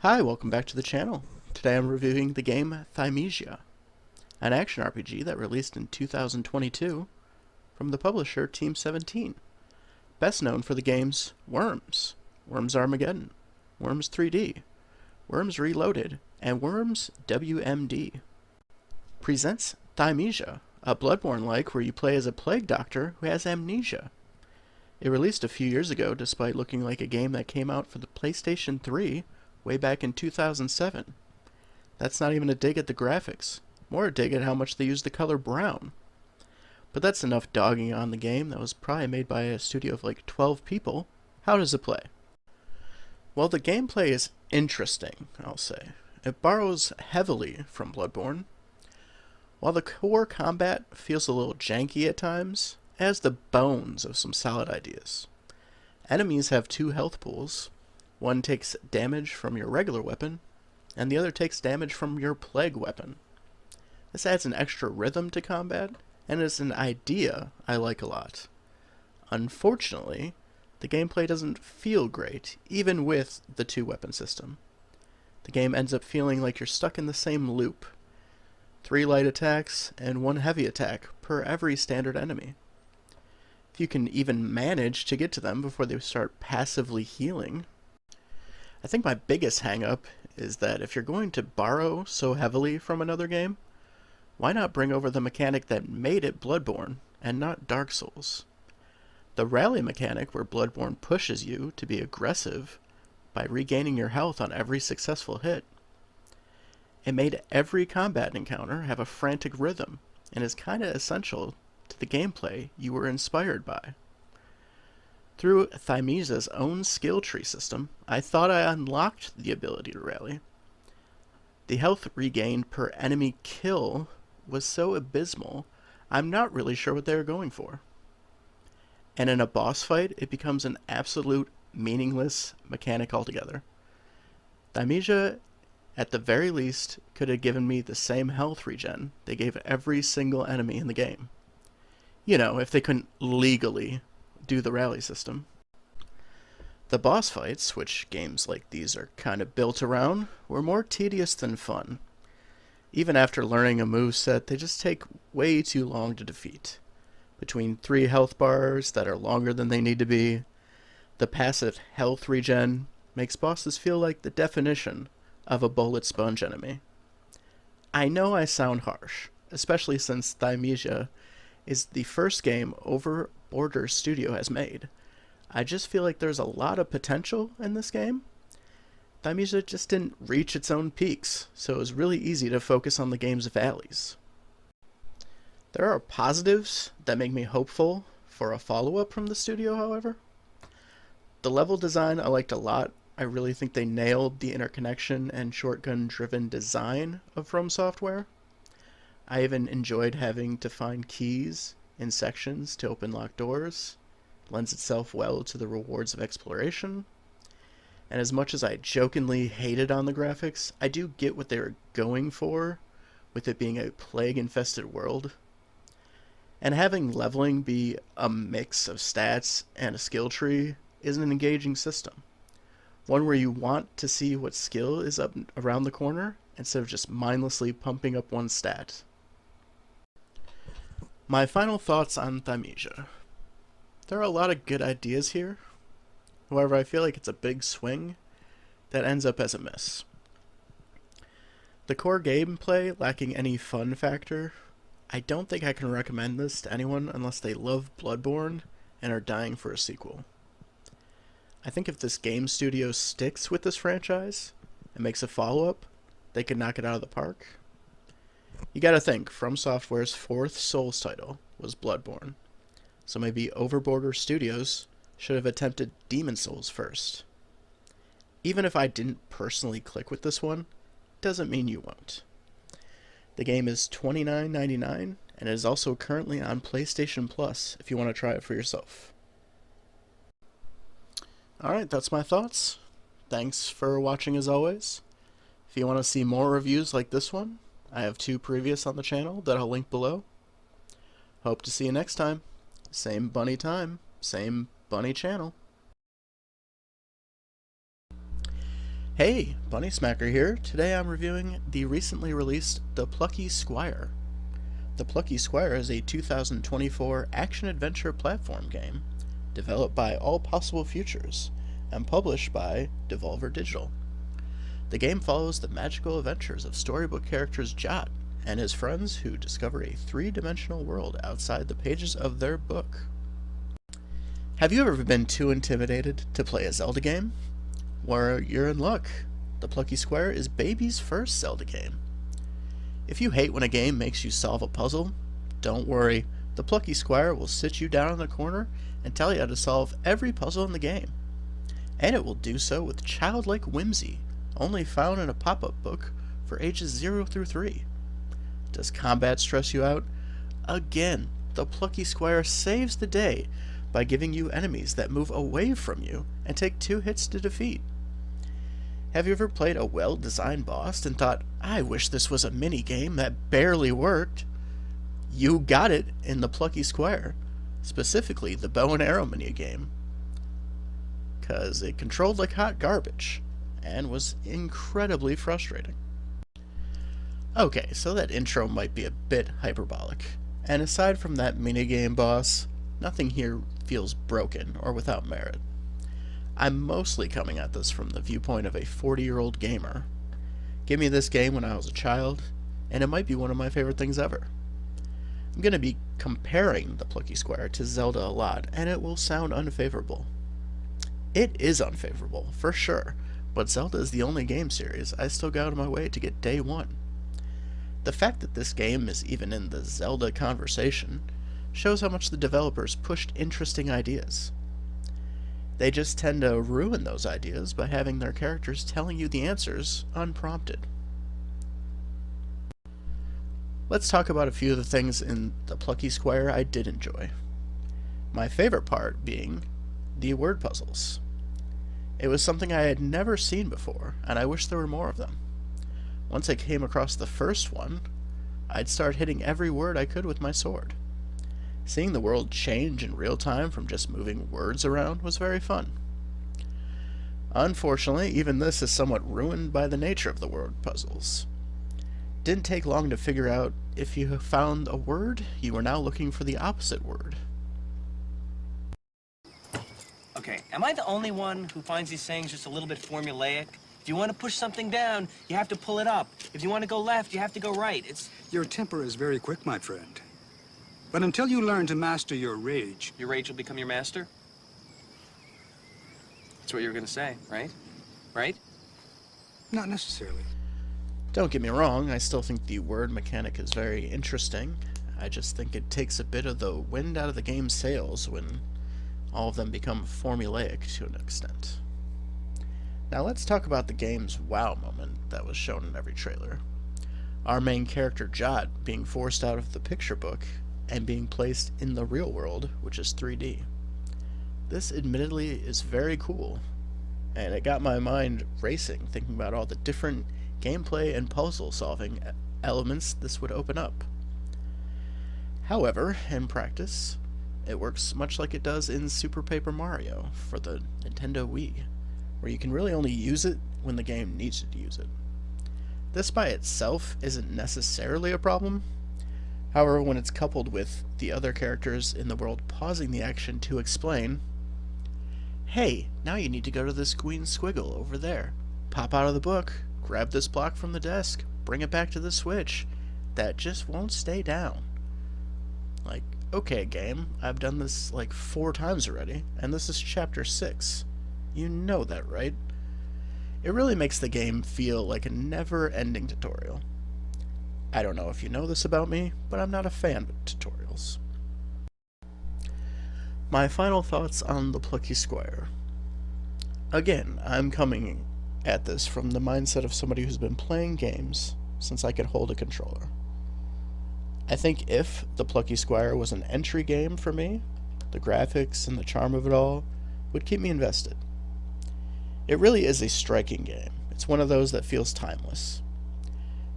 Hi, welcome back to the channel. Today I'm reviewing the game Thymesia, an action RPG that released in 2022 from the publisher Team 17, best known for the games Worms, Worms Armageddon, Worms 3D, Worms Reloaded, and Worms WMD. Presents Thymesia, a Bloodborne-like where you play as a plague doctor who has amnesia. It released a few years ago despite looking like a game that came out for the PlayStation 3 way back in 2007. That's not even a dig at the graphics, more a dig at how much they used the color brown. But that's enough dogging on the game that was probably made by a studio of like 12 people. How does it play? Well, the gameplay is interesting, I'll say. It borrows heavily from Bloodborne. While the core combat feels a little janky at times, it has the bones of some solid ideas. Enemies have two health pools. One takes damage from your regular weapon, and the other takes damage from your plague weapon. This adds an extra rhythm to combat, and is an idea I like a lot. Unfortunately, the gameplay doesn't feel great, even with the two-weapon system. The game ends up feeling like you're stuck in the same loop. 3 light attacks and 1 heavy attack per every standard enemy. If you can even manage to get to them before they start passively healing. I think my biggest hang-up is that if you're going to borrow so heavily from another game, why not bring over the mechanic that made it Bloodborne, and not Dark Souls? The rally mechanic where Bloodborne pushes you to be aggressive by regaining your health on every successful hit. It made every combat encounter have a frantic rhythm, and is kinda essential to the gameplay you were inspired by. Through Thymesia's own skill tree system, I thought I unlocked the ability to rally. The health regained per enemy kill was so abysmal, I'm not really sure what they were going for. And in a boss fight, it becomes an absolute meaningless mechanic altogether. Thymesia, at the very least, could have given me the same health regen they gave every single enemy in the game. You know, if they couldn't legally do the rally system. The boss fights, which games like these are kind of built around, were more tedious than fun. Even after learning a moveset, they just take way too long to defeat. Between 3 health bars that are longer than they need to be, the passive health regen makes bosses feel like the definition of a bullet sponge enemy. I know I sound harsh, especially since Thymesia is the first game Overborder Studio has made. I just feel like there's a lot of potential in this game. Thymesia just didn't reach its own peaks, so it was really easy to focus on the game's valleys. There are positives that make me hopeful for a follow-up from the studio, however. The level design I liked a lot. I really think they nailed the interconnection and shotgun-driven design of From Software. I even enjoyed having to find keys in sections to open locked doors. It lends itself well to the rewards of exploration. And as much as I jokingly hated on the graphics, I do get what they were going for, with it being a plague-infested world. And having leveling be a mix of stats and a skill tree is an engaging system. One where you want to see what skill is up around the corner, instead of just mindlessly pumping up one stat. My final thoughts on Thymesia. There are a lot of good ideas here. However, I feel like it's a big swing that ends up as a miss. The core gameplay lacking any fun factor, I don't think I can recommend this to anyone unless they love Bloodborne and are dying for a sequel. I think if this game studio sticks with this franchise and makes a follow-up, they could knock it out of the park. You gotta think, From Software's 4th Souls title was Bloodborne, so maybe Overborder Studios should have attempted Demon Souls first. Even if I didn't personally click with this one, doesn't mean you won't. The game is $29.99, and it is also currently on PlayStation Plus if you want to try it for yourself. Alright, that's my thoughts. Thanks for watching as always. If you want to see more reviews like this one, I have 2 previous on the channel that I'll link below. Hope to see you next time. Same bunny time, same bunny channel. Hey, Bunnysmacker here. Today I'm reviewing the recently released The Plucky Squire. The Plucky Squire is a 2024 action-adventure platform game developed by All Possible Futures and published by Devolver Digital. The game follows the magical adventures of storybook characters Jot and his friends who discover a three-dimensional world outside the pages of their book. Have you ever been too intimidated to play a Zelda game? Well, you're in luck. The Plucky Squire is baby's first Zelda game. If you hate when a game makes you solve a puzzle, don't worry. The Plucky Squire will sit you down in the corner and tell you how to solve every puzzle in the game. And it will do so with childlike whimsy, only found in a pop-up book for ages 0 through 3. Does combat stress you out? Again, the Plucky Squire saves the day by giving you enemies that move away from you and take 2 hits to defeat. Have you ever played a well-designed boss and thought, I wish this was a mini-game that barely worked? You got it in the Plucky Squire, specifically the bow and arrow mini-game, because it controlled like hot garbage and was incredibly frustrating. Okay, so that intro might be a bit hyperbolic, and aside from that minigame boss, nothing here feels broken or without merit. I'm mostly coming at this from the viewpoint of a 40-year-old gamer. Give me this game when I was a child, and it might be one of my favorite things ever. I'm going to be comparing the Plucky Squire to Zelda a lot, and it will sound unfavorable. It is unfavorable, for sure, but Zelda is the only game series I still go out of my way to get day one. The fact that this game is even in the Zelda conversation shows how much the developers pushed interesting ideas. They just tend to ruin those ideas by having their characters telling you the answers unprompted. Let's talk about a few of the things in the Plucky Squire I did enjoy. My favorite part being the word puzzles. It was something I had never seen before, and I wish there were more of them. Once I came across the first one, I'd start hitting every word I could with my sword. Seeing the world change in real time from just moving words around was very fun. Unfortunately, even this is somewhat ruined by the nature of the word puzzles. Didn't take long to figure out if you found a word, you were now looking for the opposite word. Okay, am I the only one who finds these sayings just a little bit formulaic? If you want to push something down, you have to pull it up. If you want to go left, you have to go right. Your temper is very quick, my friend. But until you learn to master your rage... Your rage will become your master? That's what you were going to say, right? Right? Not necessarily. Don't get me wrong, I still think the word mechanic is very interesting. I just think it takes a bit of the wind out of the game's sails when all of them become formulaic to an extent. Now let's talk about the game's wow moment that was shown in every trailer. Our main character Jot being forced out of the picture book and being placed in the real world, which is 3D. This admittedly is very cool, and it got my mind racing thinking about all the different gameplay and puzzle solving elements this would open up. However, in practice, it works much like it does in Super Paper Mario for the Nintendo Wii, where you can really only use it when the game needs you to use it. This by itself isn't necessarily a problem. However, when it's coupled with the other characters in the world pausing the action to explain, hey, now you need to go to this green squiggle over there. Pop out of the book, grab this block from the desk, bring it back to the switch. That just won't stay down. Like, okay game, I've done this like 4 times already, and this is chapter 6. You know that, right? It really makes the game feel like a never-ending tutorial. I don't know if you know this about me, but I'm not a fan of tutorials. My final thoughts on the Plucky Squire. Again, I'm coming at this from the mindset of somebody who's been playing games since I could hold a controller. I think if the Plucky Squire was an entry game for me, the graphics and the charm of it all would keep me invested. It really is a striking game. It's one of those that feels timeless.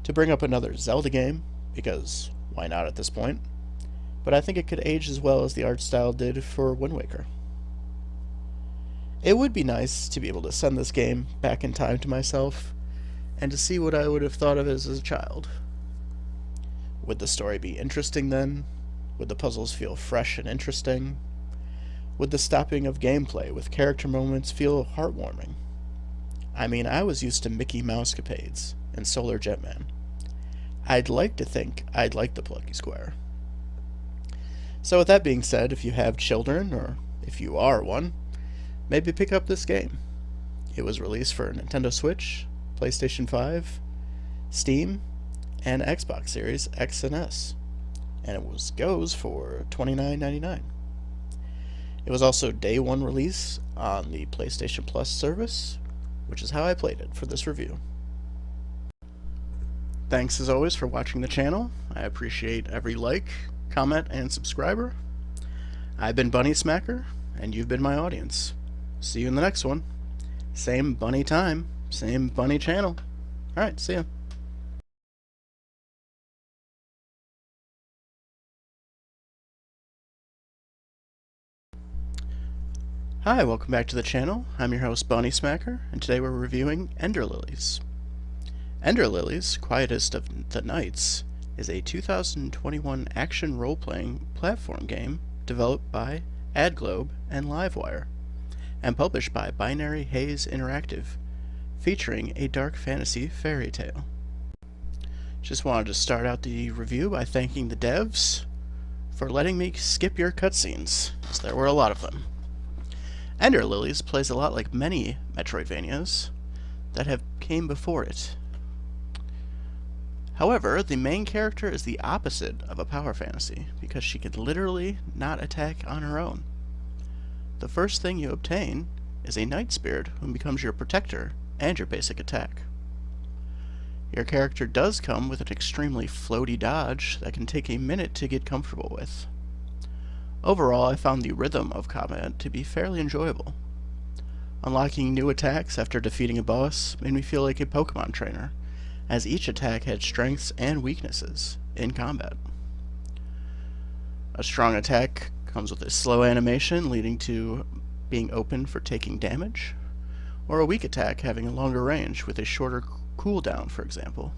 To bring up another Zelda game, because why not at this point, but I think it could age as well as the art style did for Wind Waker. It would be nice to be able to send this game back in time to myself and to see what I would have thought of it as a child. Would the story be interesting then? Would the puzzles feel fresh and interesting? Would the stopping of gameplay with character moments feel heartwarming? I mean, I was used to Mickey Mousecapades and Solar Jetman. I'd like to think I'd like the Plucky Squire. So with that being said, if you have children, or if you are one, maybe pick up this game. It was released for Nintendo Switch, PlayStation 5, Steam, and Xbox Series X and S, and it goes for $29.99. It was also day one release on the PlayStation Plus service, which is how I played it for this review. Thanks as always for watching the channel. I appreciate every like, comment, and subscriber. I've been Bunnysmacker, and you've been my audience. See you in the next one. Same bunny time, same bunny channel. Alright, see ya. Hi, welcome back to the channel. I'm your host, Bunnysmacker, and today we're reviewing Ender Lilies. Ender Lilies, Quietest of the Nights, is a 2021 action role-playing platform game developed by AdGlobe and Livewire, and published by Binary Haze Interactive, featuring a dark fantasy fairy tale. Just wanted to start out the review by thanking the devs for letting me skip your cutscenes, as there were a lot of them. Ender Lilies plays a lot like many Metroidvanias that have came before it. However, the main character is the opposite of a power fantasy, because she can literally not attack on her own. The first thing you obtain is a night spirit who becomes your protector and your basic attack. Your character does come with an extremely floaty dodge that can take a minute to get comfortable with. Overall, I found the rhythm of combat to be fairly enjoyable. Unlocking new attacks after defeating a boss made me feel like a Pokemon trainer, as each attack had strengths and weaknesses in combat. A strong attack comes with a slow animation leading to being open for taking damage, or a weak attack having a longer range with a shorter cooldown, for example.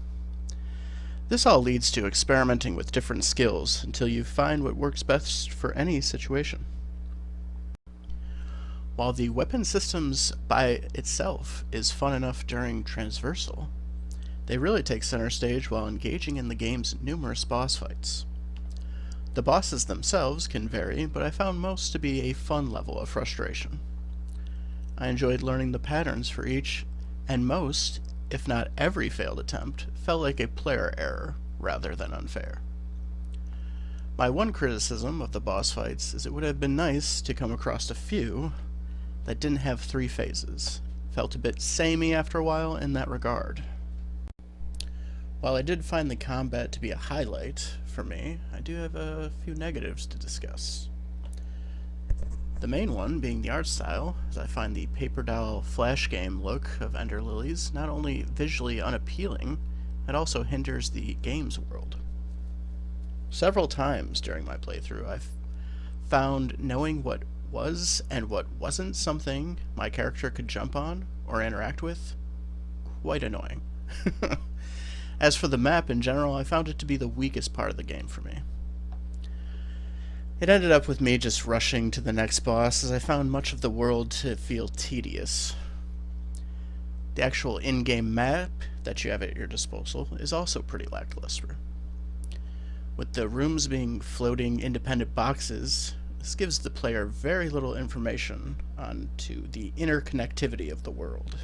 This all leads to experimenting with different skills until you find what works best for any situation. While the weapon systems by itself is fun enough during Transversal, they really take center stage while engaging in the game's numerous boss fights. The bosses themselves can vary, but I found most to be a fun level of frustration. I enjoyed learning the patterns for each, and most, if not every failed attempt, felt like a player error rather than unfair. My one criticism of the boss fights is it would have been nice to come across a few that didn't have 3 phases. Felt a bit samey after a while in that regard. While I did find the combat to be a highlight for me, I do have a few negatives to discuss. The main one being the art style, as I find the paper doll flash game look of Ender Lilies not only visually unappealing, it also hinders the game's world. Several times during my playthrough, I've found knowing what was and what wasn't something my character could jump on or interact with quite annoying. As for the map in general, I found it to be the weakest part of the game for me. It ended up with me just rushing to the next boss, as I found much of the world to feel tedious. The actual in-game map that you have at your disposal is also pretty lackluster. With the rooms being floating independent boxes, this gives the player very little information onto the interconnectivity of the world.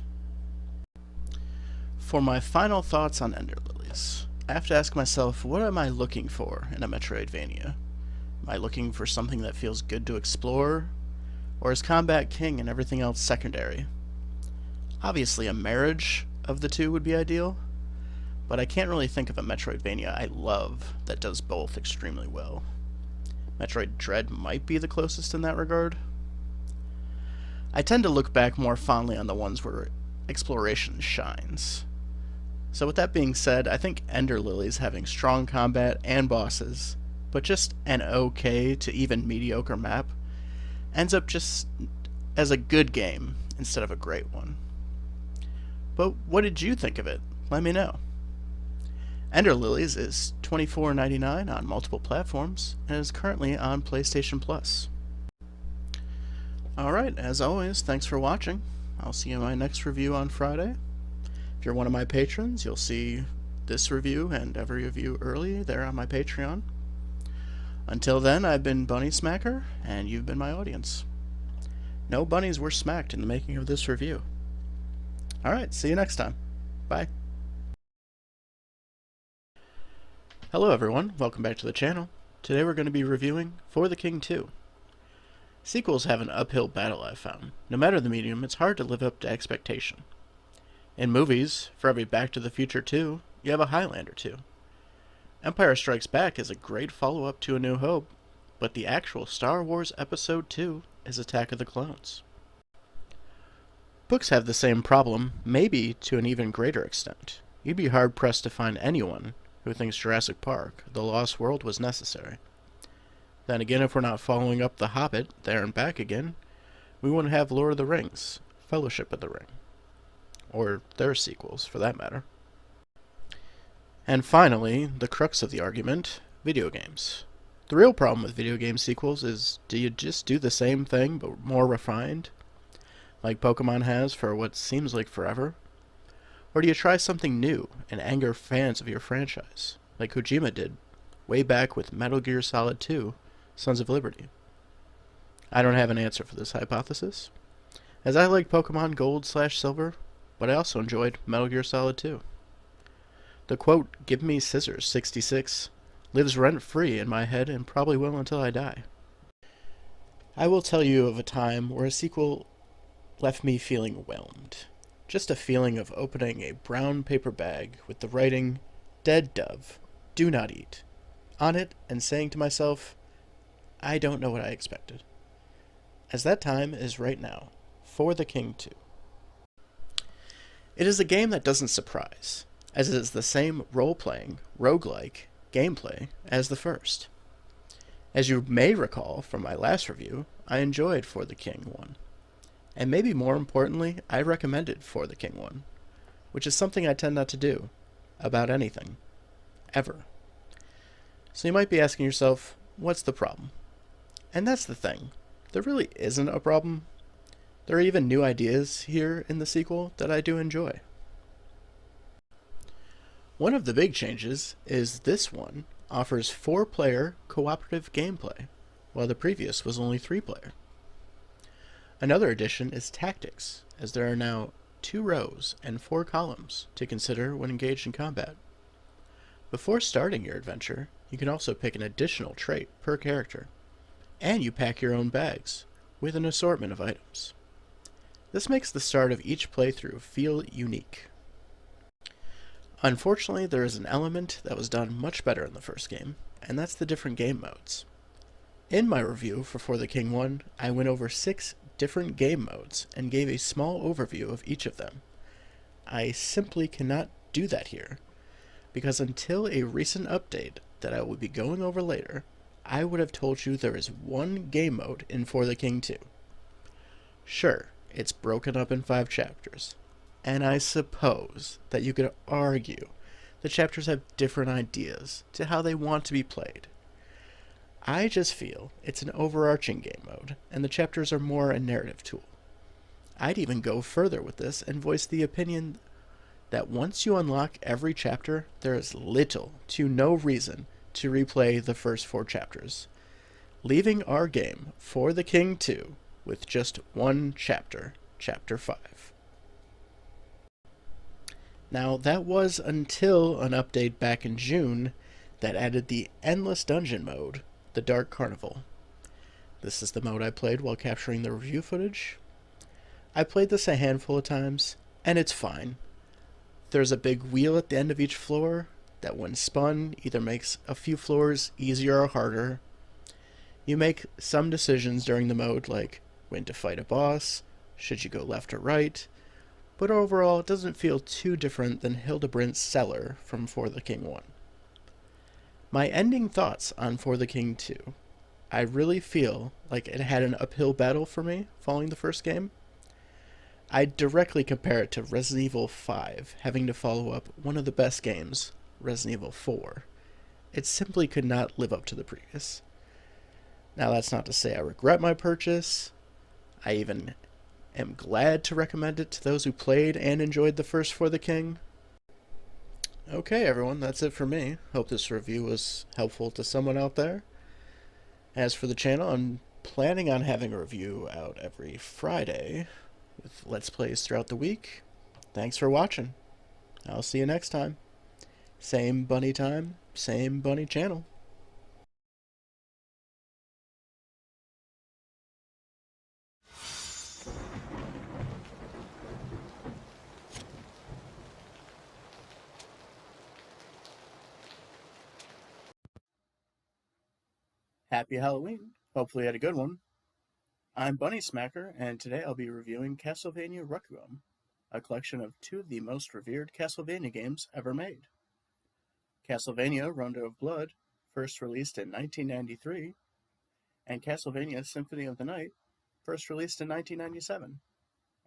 For my final thoughts on Ender Lilies, I have to ask myself, what am I looking for in a Metroidvania? Am I looking for something that feels good to explore? Or is combat king and everything else secondary? Obviously a marriage of the two would be ideal, but I can't really think of a Metroidvania I love that does both extremely well. Metroid Dread might be the closest in that regard. I tend to look back more fondly on the ones where exploration shines. So with that being said, I think Ender Lilies having strong combat and bosses, but just an okay to even mediocre map, ends up just as a good game instead of a great one. But what did you think of it? Let me know. Ender Lilies is $24.99 on multiple platforms and is currently on PlayStation Plus. Alright, as always, thanks for watching. I'll see you in my next review on Friday. If you're one of my patrons, you'll see this review and every review early there on my Patreon. Until then, I've been Bunnysmacker, and you've been my audience. No bunnies were smacked in the making of this review. Alright, see you next time. Bye. Hello everyone, welcome back to the channel. Today we're going to be reviewing For the King 2. Sequels have an uphill battle, I've found. No matter the medium, it's hard to live up to expectation. In movies, for every Back to the Future 2, you have a Highlander 2. Empire Strikes Back is a great follow-up to A New Hope, but the actual Star Wars Episode 2 is Attack of the Clones. Books have the same problem, maybe to an even greater extent. You'd be hard-pressed to find anyone who thinks Jurassic Park, The Lost World, was necessary. Then again, if we're not following up The Hobbit, There and Back Again, we wouldn't have Lord of the Rings, Fellowship of the Ring. Or their sequels, for that matter. And finally, the crux of the argument, video games. The real problem with video game sequels is, do you just do the same thing, but more refined? Like Pokemon has for what seems like forever? Or do you try something new and anger fans of your franchise, like Kojima did, way back with Metal Gear Solid 2, Sons of Liberty? I don't have an answer for this hypothesis, as I like Pokemon Gold/Silver, but I also enjoyed Metal Gear Solid 2. The quote, "Give me scissors, 66, lives rent-free in my head and probably will until I die. I will tell you of a time where a sequel left me feeling whelmed. Just a feeling of opening a brown paper bag with the writing, "Dead Dove, Do Not Eat," on it and saying to myself, I don't know what I expected. As that time is right now, For the King 2. It is a game that doesn't surprise, as it is the same role-playing, roguelike gameplay as the first. As you may recall from my last review, I enjoyed For the King 1. And maybe more importantly, I recommended For the King 1, which is something I tend not to do about anything, ever. So you might be asking yourself, what's the problem? And that's the thing, there really isn't a problem. There are even new ideas here in the sequel that I do enjoy. One of the big changes is this one offers 4-player cooperative gameplay, while the previous was only 3-player. Another addition is tactics, as there are now 2 rows and 4 columns to consider when engaged in combat. Before starting your adventure, you can also pick an additional trait per character, and you pack your own bags with an assortment of items. This makes the start of each playthrough feel unique. Unfortunately, there is an element that was done much better in the first game, and that's the different game modes. In my review for the King 1, I went over 6 different game modes and gave a small overview of each of them. I simply cannot do that here, because until a recent update that I will be going over later, I would have told you there is one game mode in For the King 2. Sure, it's broken up in 5 chapters, and I suppose that you could argue the chapters have different ideas to how they want to be played. I just feel it's an overarching game mode, and the chapters are more a narrative tool. I'd even go further with this and voice the opinion that once you unlock every chapter, there is little to no reason to replay the first 4 chapters, leaving our game For the King 2 with just one chapter, Chapter 5. Now, that was until an update back in June that added the Endless Dungeon mode, the Dark Carnival. This is the mode I played while capturing the review footage. I played this a handful of times, and it's fine. There's a big wheel at the end of each floor that when spun either makes a few floors easier or harder. You make some decisions during the mode, like when to fight a boss, should you go left or right, but overall it doesn't feel too different than Hildebrandt's Cellar from For the King 1. My ending thoughts on For the King 2. I really feel like it had an uphill battle for me following the first game. I directly compare it to Resident Evil 5 having to follow up one of the best games, Resident Evil 4. It simply could not live up to the previous. Now, that's not to say I regret my purchase. I even am glad to recommend it to those who played and enjoyed the first For the King. Okay, everyone, that's it for me. Hope this review was helpful to someone out there. As for the channel, I'm planning on having a review out every Friday with Let's Plays throughout the week. Thanks for watching. I'll see you next time. Same bunny time, same bunny channel. Happy Halloween. Hopefully you had a good one. I'm Bunnysmacker, and today I'll be reviewing Castlevania Requiem, a collection of two of the most revered Castlevania games ever made. Castlevania Rondo of Blood, first released in 1993, and Castlevania Symphony of the Night, first released in 1997,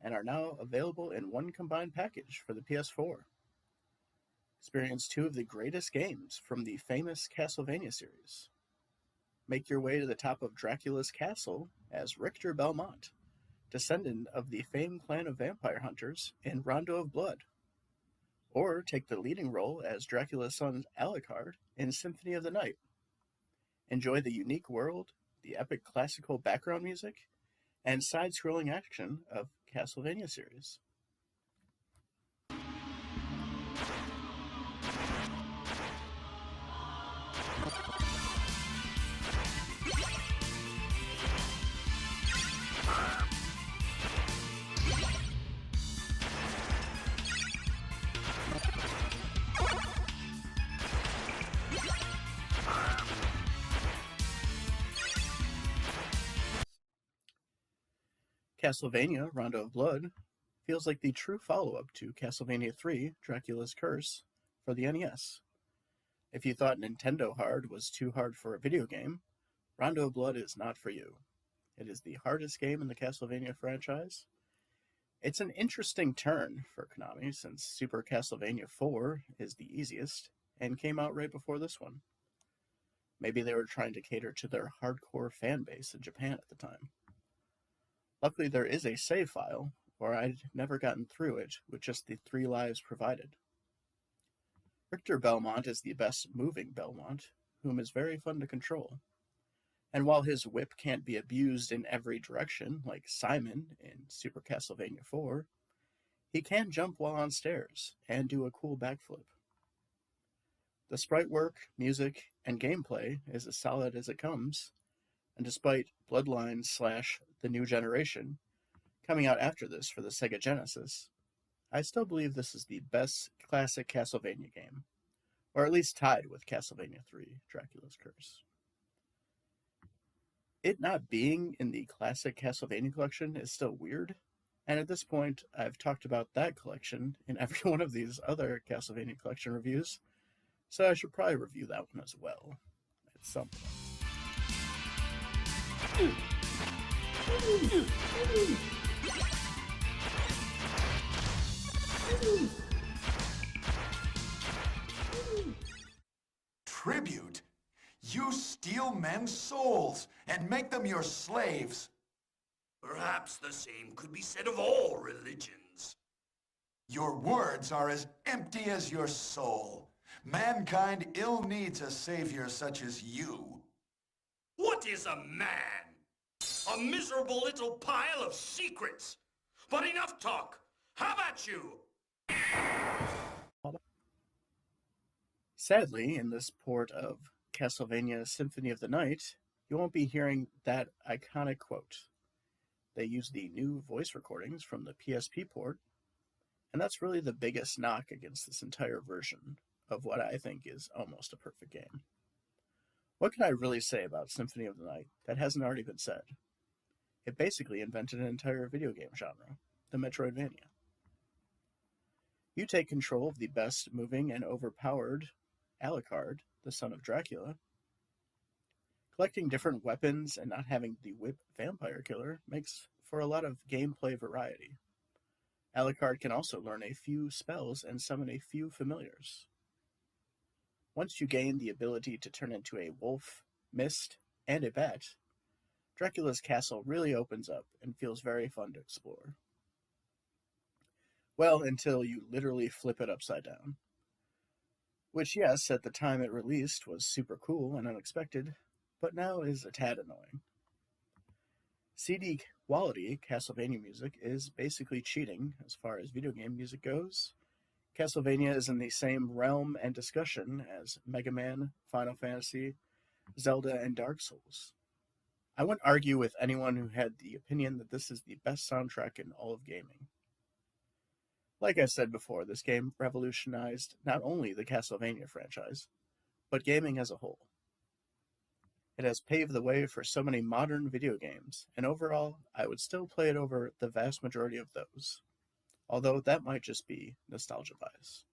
and are now available in one combined package for the PS4. Experience two of the greatest games from the famous Castlevania series. Make your way to the top of Dracula's castle as Richter Belmont, descendant of the famed clan of vampire hunters in Rondo of Blood. Or take the leading role as Dracula's son Alucard in Symphony of the Night. Enjoy the unique world, the epic classical background music, and side-scrolling action of Castlevania series. Castlevania Rondo of Blood feels like the true follow-up to Castlevania 3 Dracula's Curse for the NES. If you thought Nintendo Hard was too hard for a video game, Rondo of Blood is not for you. It is the hardest game in the Castlevania franchise. It's an interesting turn for Konami since Super Castlevania 4 is the easiest and came out right before this one. Maybe they were trying to cater to their hardcore fan base in Japan at the time. Luckily, there is a save file, or I'd never gotten through it with just the 3 lives provided. Richter Belmont is the best moving Belmont, whom is very fun to control. And while his whip can't be abused in every direction, like Simon in Super Castlevania 4, he can jump while on stairs and do a cool backflip. The sprite work, music, and gameplay is as solid as it comes, and despite Bloodlines / The New Generation coming out after this for the Sega Genesis, I still believe this is the best classic Castlevania game, or at least tied with Castlevania 3 Dracula's Curse. It not being in the classic Castlevania collection is still weird, and at this point I've talked about that collection in every one of these other Castlevania collection reviews, so I should probably review that one as well at some point. Tribute? You steal men's souls and make them your slaves. Perhaps the same could be said of all religions. Your words are as empty as your soul. Mankind ill needs a savior such as you. What is a man? A miserable little pile of secrets. But enough talk. How about you? Sadly, in this port of Castlevania Symphony of the Night, you won't be hearing that iconic quote. They use the new voice recordings from the PSP port, and that's really the biggest knock against this entire version of what I think is almost a perfect game. What can I really say about Symphony of the Night that hasn't already been said? It basically invented an entire video game genre, the Metroidvania. You take control of the best moving and overpowered Alucard, the son of Dracula, Collecting different weapons and not having the whip vampire killer makes for a lot of gameplay variety. Alucard can also learn a few spells and summon a few familiars. Once you gain the ability to turn into a wolf, mist, and a bat, Dracula's castle really opens up and feels very fun to explore. Well, until you literally flip it upside down. Which, yes, at the time it released was super cool and unexpected, but now is a tad annoying. CD quality Castlevania music is basically cheating as far as video game music goes. Castlevania is in the same realm and discussion as Mega Man, Final Fantasy, Zelda, and Dark Souls. I wouldn't argue with anyone who had the opinion that this is the best soundtrack in all of gaming. Like I said before, this game revolutionized not only the Castlevania franchise, but gaming as a whole. It has paved the way for so many modern video games, and overall, I would still play it over the vast majority of those. Although that might just be nostalgia bias.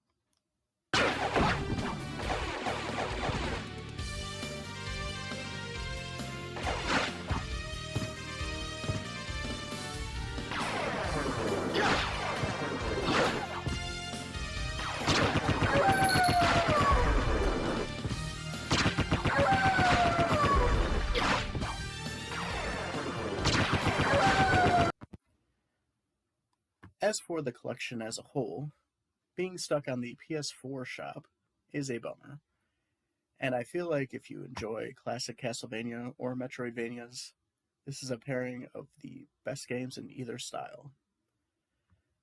As for the collection as a whole, being stuck on the PS4 shop is a bummer, and I feel like if you enjoy classic Castlevania or Metroidvanias, this is a pairing of the best games in either style.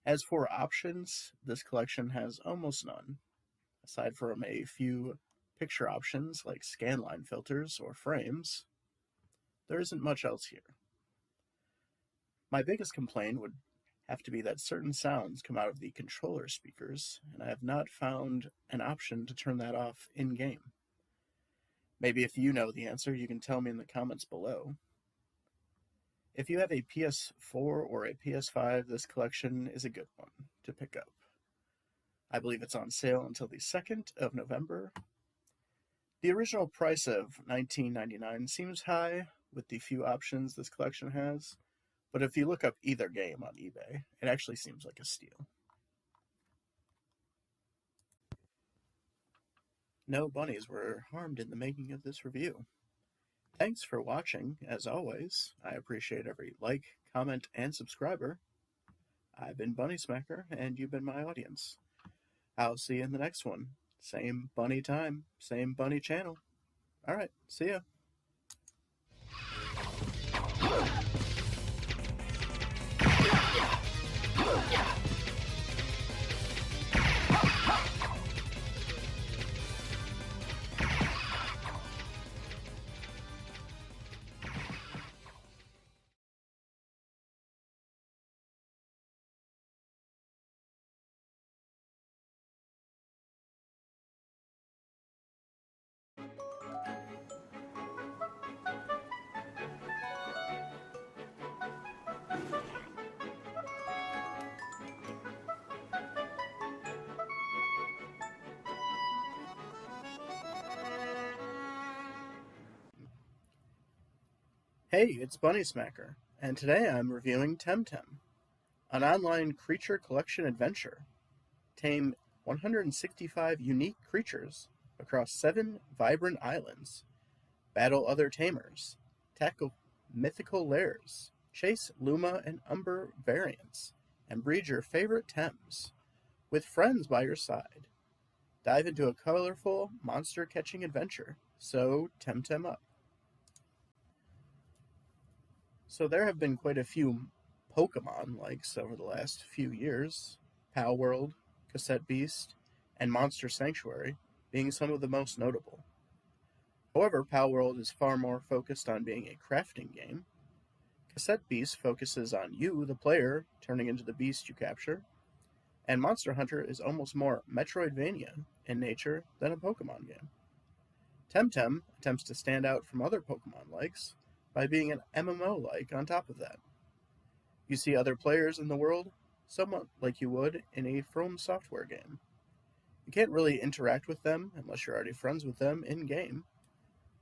As for options, this collection has almost none, aside from a few picture options like scanline filters or frames. There isn't much else here. My biggest complaint would have to be that certain sounds come out of the controller speakers, and I have not found an option to turn that off in-game. Maybe if you know the answer, you can tell me in the comments below. If you have a PS4 or a PS5, this collection is a good one to pick up. I believe it's on sale until the 2nd of November. The original price of $19.99 seems high with the few options this collection has, but if you look up either game on eBay, it actually seems like a steal. No bunnies were harmed in the making of this review. Thanks for watching, as always. I appreciate every like, comment, and subscriber. I've been Bunnysmacker, and you've been my audience. I'll see you in the next one. Same bunny time, same bunny channel. Alright, see ya. Hey, it's Bunnysmacker, and today I'm reviewing Temtem, an online creature collection adventure. Tame 165 unique creatures across 7 vibrant islands, battle other tamers, tackle mythical lairs, chase Luma and Umber variants, and breed your favorite Tems, with friends by your side. Dive into a colorful monster-catching adventure, so Temtem up. So there have been quite a few Pokemon likes over the last few years, Pal World, Cassette Beast, and Monster Sanctuary being some of the most notable. However, Pal World is far more focused on being a crafting game. Cassette Beast focuses on you, the player, turning into the beast you capture, and Monster Hunter is almost more Metroidvania in nature than a Pokemon game. Temtem attempts to stand out from other Pokemon likes by being an MMO-like on top of that. You see other players in the world somewhat like you would in a From Software game. You can't really interact with them unless you're already friends with them in-game,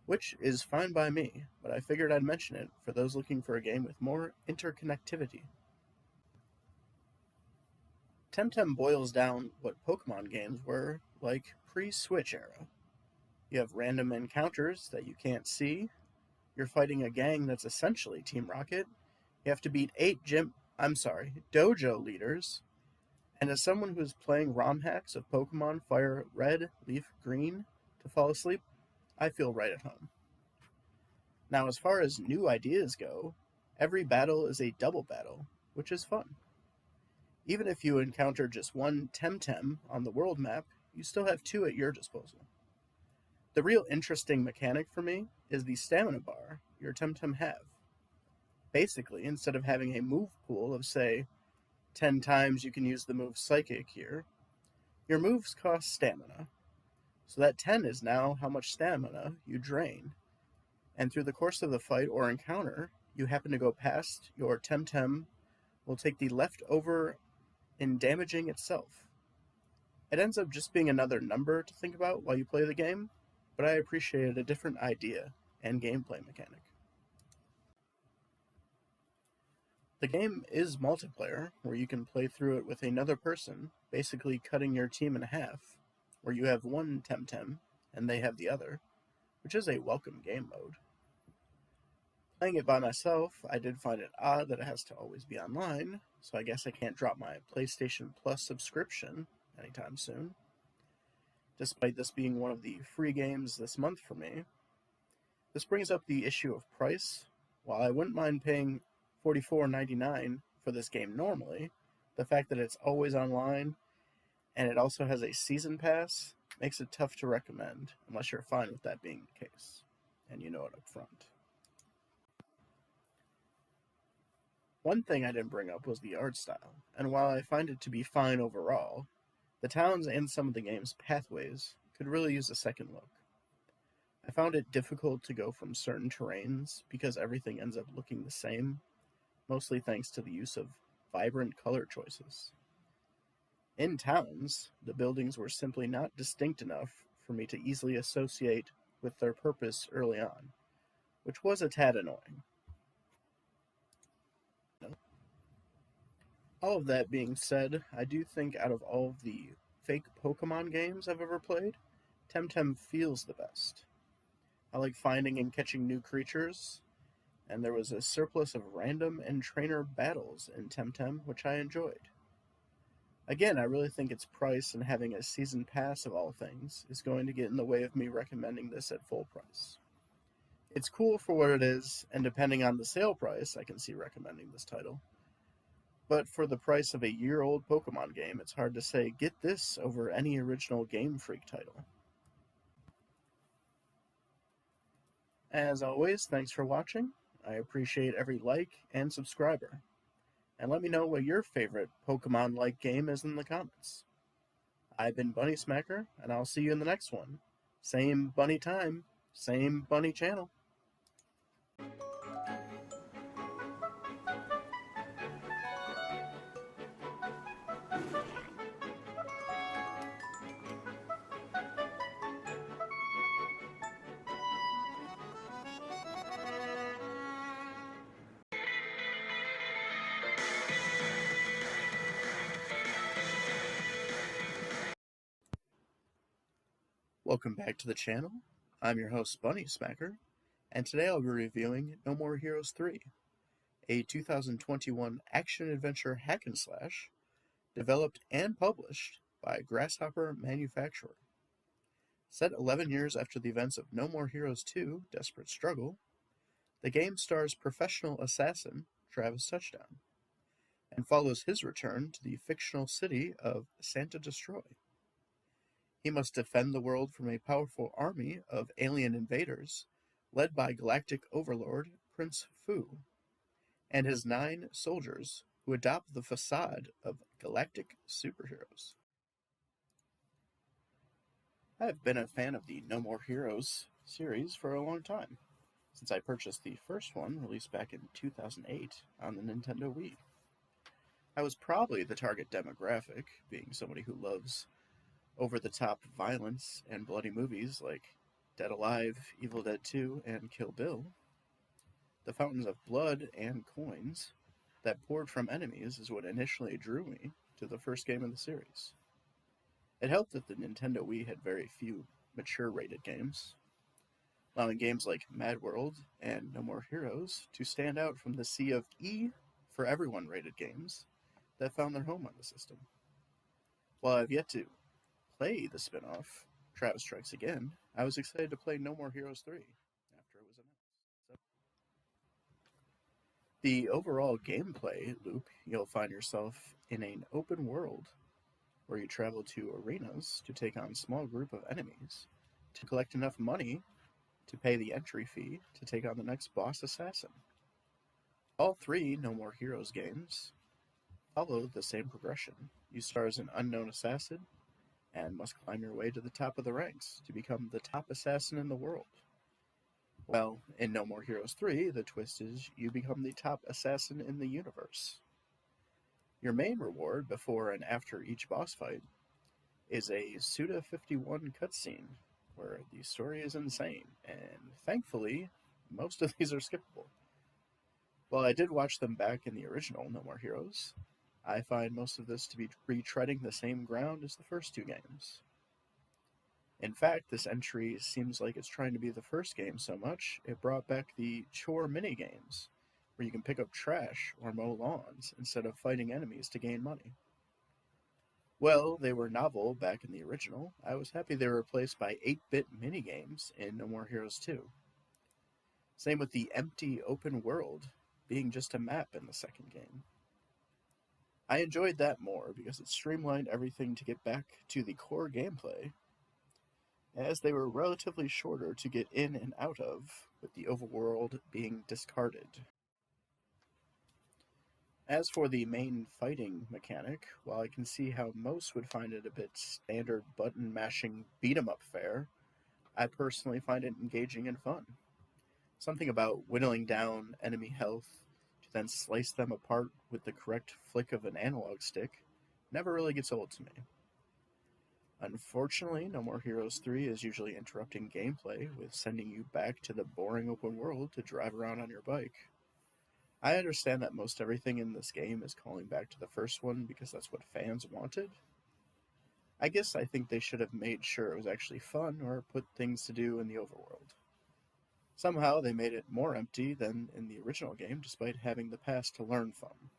which is fine by me, but I figured I'd mention it for those looking for a game with more interconnectivity. Temtem boils down what Pokemon games were like pre-Switch era. You have random encounters that you can't see. You're fighting a gang that's essentially Team Rocket. You have to beat dojo leaders. And as someone who's playing ROM hacks of Pokemon Fire Red, Leaf Green to fall asleep, I feel right at home. Now, as far as new ideas go, every battle is a double battle, which is fun. Even if you encounter just one Temtem on the world map, you still have two at your disposal. The real interesting mechanic for me is the stamina bar your Temtem have. Basically, instead of having a move pool of, say, 10 times you can use the move Psychic here, your moves cost stamina. So that 10 is now how much stamina you drain. And through the course of the fight or encounter, you happen to go past, your Temtem will take the leftover in damaging itself. It ends up just being another number to think about while you play the game, but I appreciated a different idea and gameplay mechanic. The game is multiplayer, where you can play through it with another person, basically cutting your team in half, where you have one Temtem and they have the other, which is a welcome game mode. Playing it by myself, I did find it odd that it has to always be online, so I guess I can't drop my PlayStation Plus subscription anytime soon. Despite this being one of the free games this month for me, this brings up the issue of price. While I wouldn't mind paying $44.99 for this game normally, the fact that it's always online and it also has a season pass makes it tough to recommend, unless you're fine with that being the case, and you know it up front. One thing I didn't bring up was the art style, and while I find it to be fine overall, the towns and some of the game's pathways could really use a second look. I found it difficult to go from certain terrains because everything ends up looking the same, mostly thanks to the use of vibrant color choices. In towns, the buildings were simply not distinct enough for me to easily associate with their purpose early on, which was a tad annoying. All of that being said, I do think out of all of the fake Pokemon games I've ever played, Temtem feels the best. I like finding and catching new creatures, and there was a surplus of random and trainer battles in Temtem, which I enjoyed. Again, I really think its price and having a season pass of all things is going to get in the way of me recommending this at full price. It's cool for what it is, and depending on the sale price, I can see recommending this title. But for the price of a year-old Pokemon game, it's hard to say, get this over any original Game Freak title. As always, thanks for watching. I appreciate every like and subscriber. And let me know what your favorite Pokemon-like game is in the comments. I've been Bunnysmacker, and I'll see you in the next one. Same bunny time, same bunny channel. Welcome back to the channel. I'm your host, Bunnysmacker, and today I'll be reviewing No More Heroes 3, a 2021 action-adventure hack-and-slash developed and published by Grasshopper Manufacturer. Set 11 years after the events of No More Heroes 2, Desperate Struggle, the game stars professional assassin Travis Touchdown, and follows his return to the fictional city of Santa Destroy. He must defend the world from a powerful army of alien invaders led by galactic overlord Prince Fu and his 9 soldiers who adopt the facade of galactic superheroes. I have been a fan of the No More Heroes series for a long time, since I purchased the first one released back in 2008 on the Nintendo Wii. I was probably the target demographic, being somebody who loves over-the-top violence and bloody movies like Dead Alive, Evil Dead 2, and Kill Bill, the fountains of blood and coins that poured from enemies is what initially drew me to the first game in the series. It helped that the Nintendo Wii had very few mature rated games, allowing games like Mad World and No More Heroes to stand out from the sea of E for everyone rated games that found their home on the system. While I've yet to play the spin off, Travis Strikes Again, I was excited to play No More Heroes 3 after it was announced. The overall gameplay loop, you'll find yourself in an open world where you travel to arenas to take on a small group of enemies to collect enough money to pay the entry fee to take on the next boss assassin. All three No More Heroes games follow the same progression. You start as an unknown assassin and must climb your way to the top of the ranks to become the top assassin in the world. Well, in No More Heroes 3, the twist is you become the top assassin in the universe. Your main reward before and after each boss fight is a Suda 51 cutscene where the story is insane, and thankfully, most of these are skippable. While I did watch them back in the original No More Heroes, I find most of this to be retreading the same ground as the first two games. In fact, this entry seems like it's trying to be the first game so much, it brought back the chore minigames, where you can pick up trash or mow lawns instead of fighting enemies to gain money. Well, they were novel back in the original. I was happy they were replaced by 8-bit minigames in No More Heroes 2. Same with the empty open world being just a map in the second game. I enjoyed that more because it streamlined everything to get back to the core gameplay, as they were relatively shorter to get in and out of, with the overworld being discarded. As for the main fighting mechanic, while I can see how most would find it a bit standard button-mashing beat-em-up fare, I personally find it engaging and fun. Something about whittling down enemy health to then slice them apart with the correct flick of an analog stick never really gets old to me. Unfortunately, No More Heroes 3 is usually interrupting gameplay with sending you back to the boring open world to drive around on your bike. I understand that most everything in this game is calling back to the first one because that's what fans wanted. I guess I think they should have made sure it was actually fun or put things to do in the overworld. Somehow they made it more empty than in the original game despite having the past to learn from.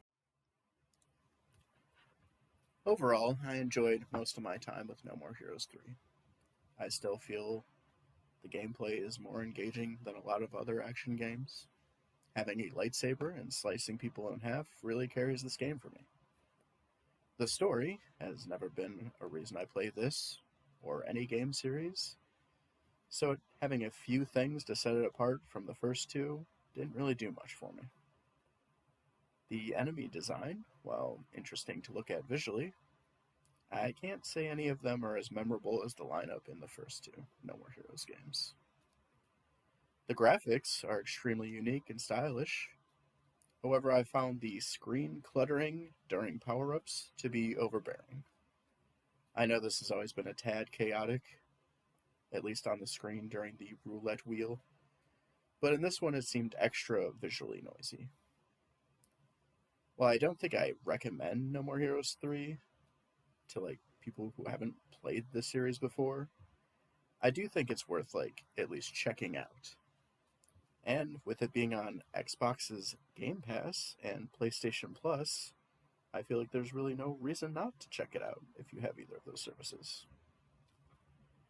Overall, I enjoyed most of my time with No More Heroes 3. I still feel the gameplay is more engaging than a lot of other action games. Having a lightsaber and slicing people in half really carries this game for me. The story has never been a reason I play this or any game series, so having a few things to set it apart from the first two didn't really do much for me. The enemy design, while interesting to look at visually, I can't say any of them are as memorable as the lineup in the first two No More Heroes games. The graphics are extremely unique and stylish. However, I found the screen cluttering during power-ups to be overbearing. I know this has always been a tad chaotic, at least on the screen during the roulette wheel, but in this one it seemed extra visually noisy. While I don't think I recommend No More Heroes 3 to people who haven't played this series before, I do think it's worth at least checking out. And with it being on Xbox's Game Pass and PlayStation Plus, I feel like there's really no reason not to check it out if you have either of those services.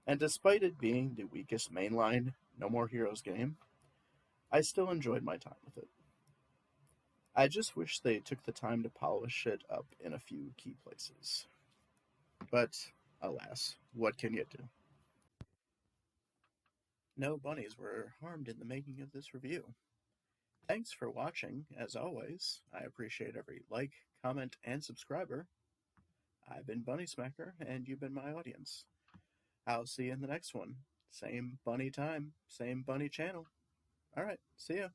And despite it being the weakest mainline No More Heroes game, I still enjoyed my time with it. I just wish they took the time to polish it up in a few key places. But, alas, what can you do? No bunnies were harmed in the making of this review. Thanks for watching, as always. I appreciate every like, comment, and subscriber. I've been Bunnysmacker, and you've been my audience. I'll see you in the next one. Same bunny time, same bunny channel. Alright, see ya.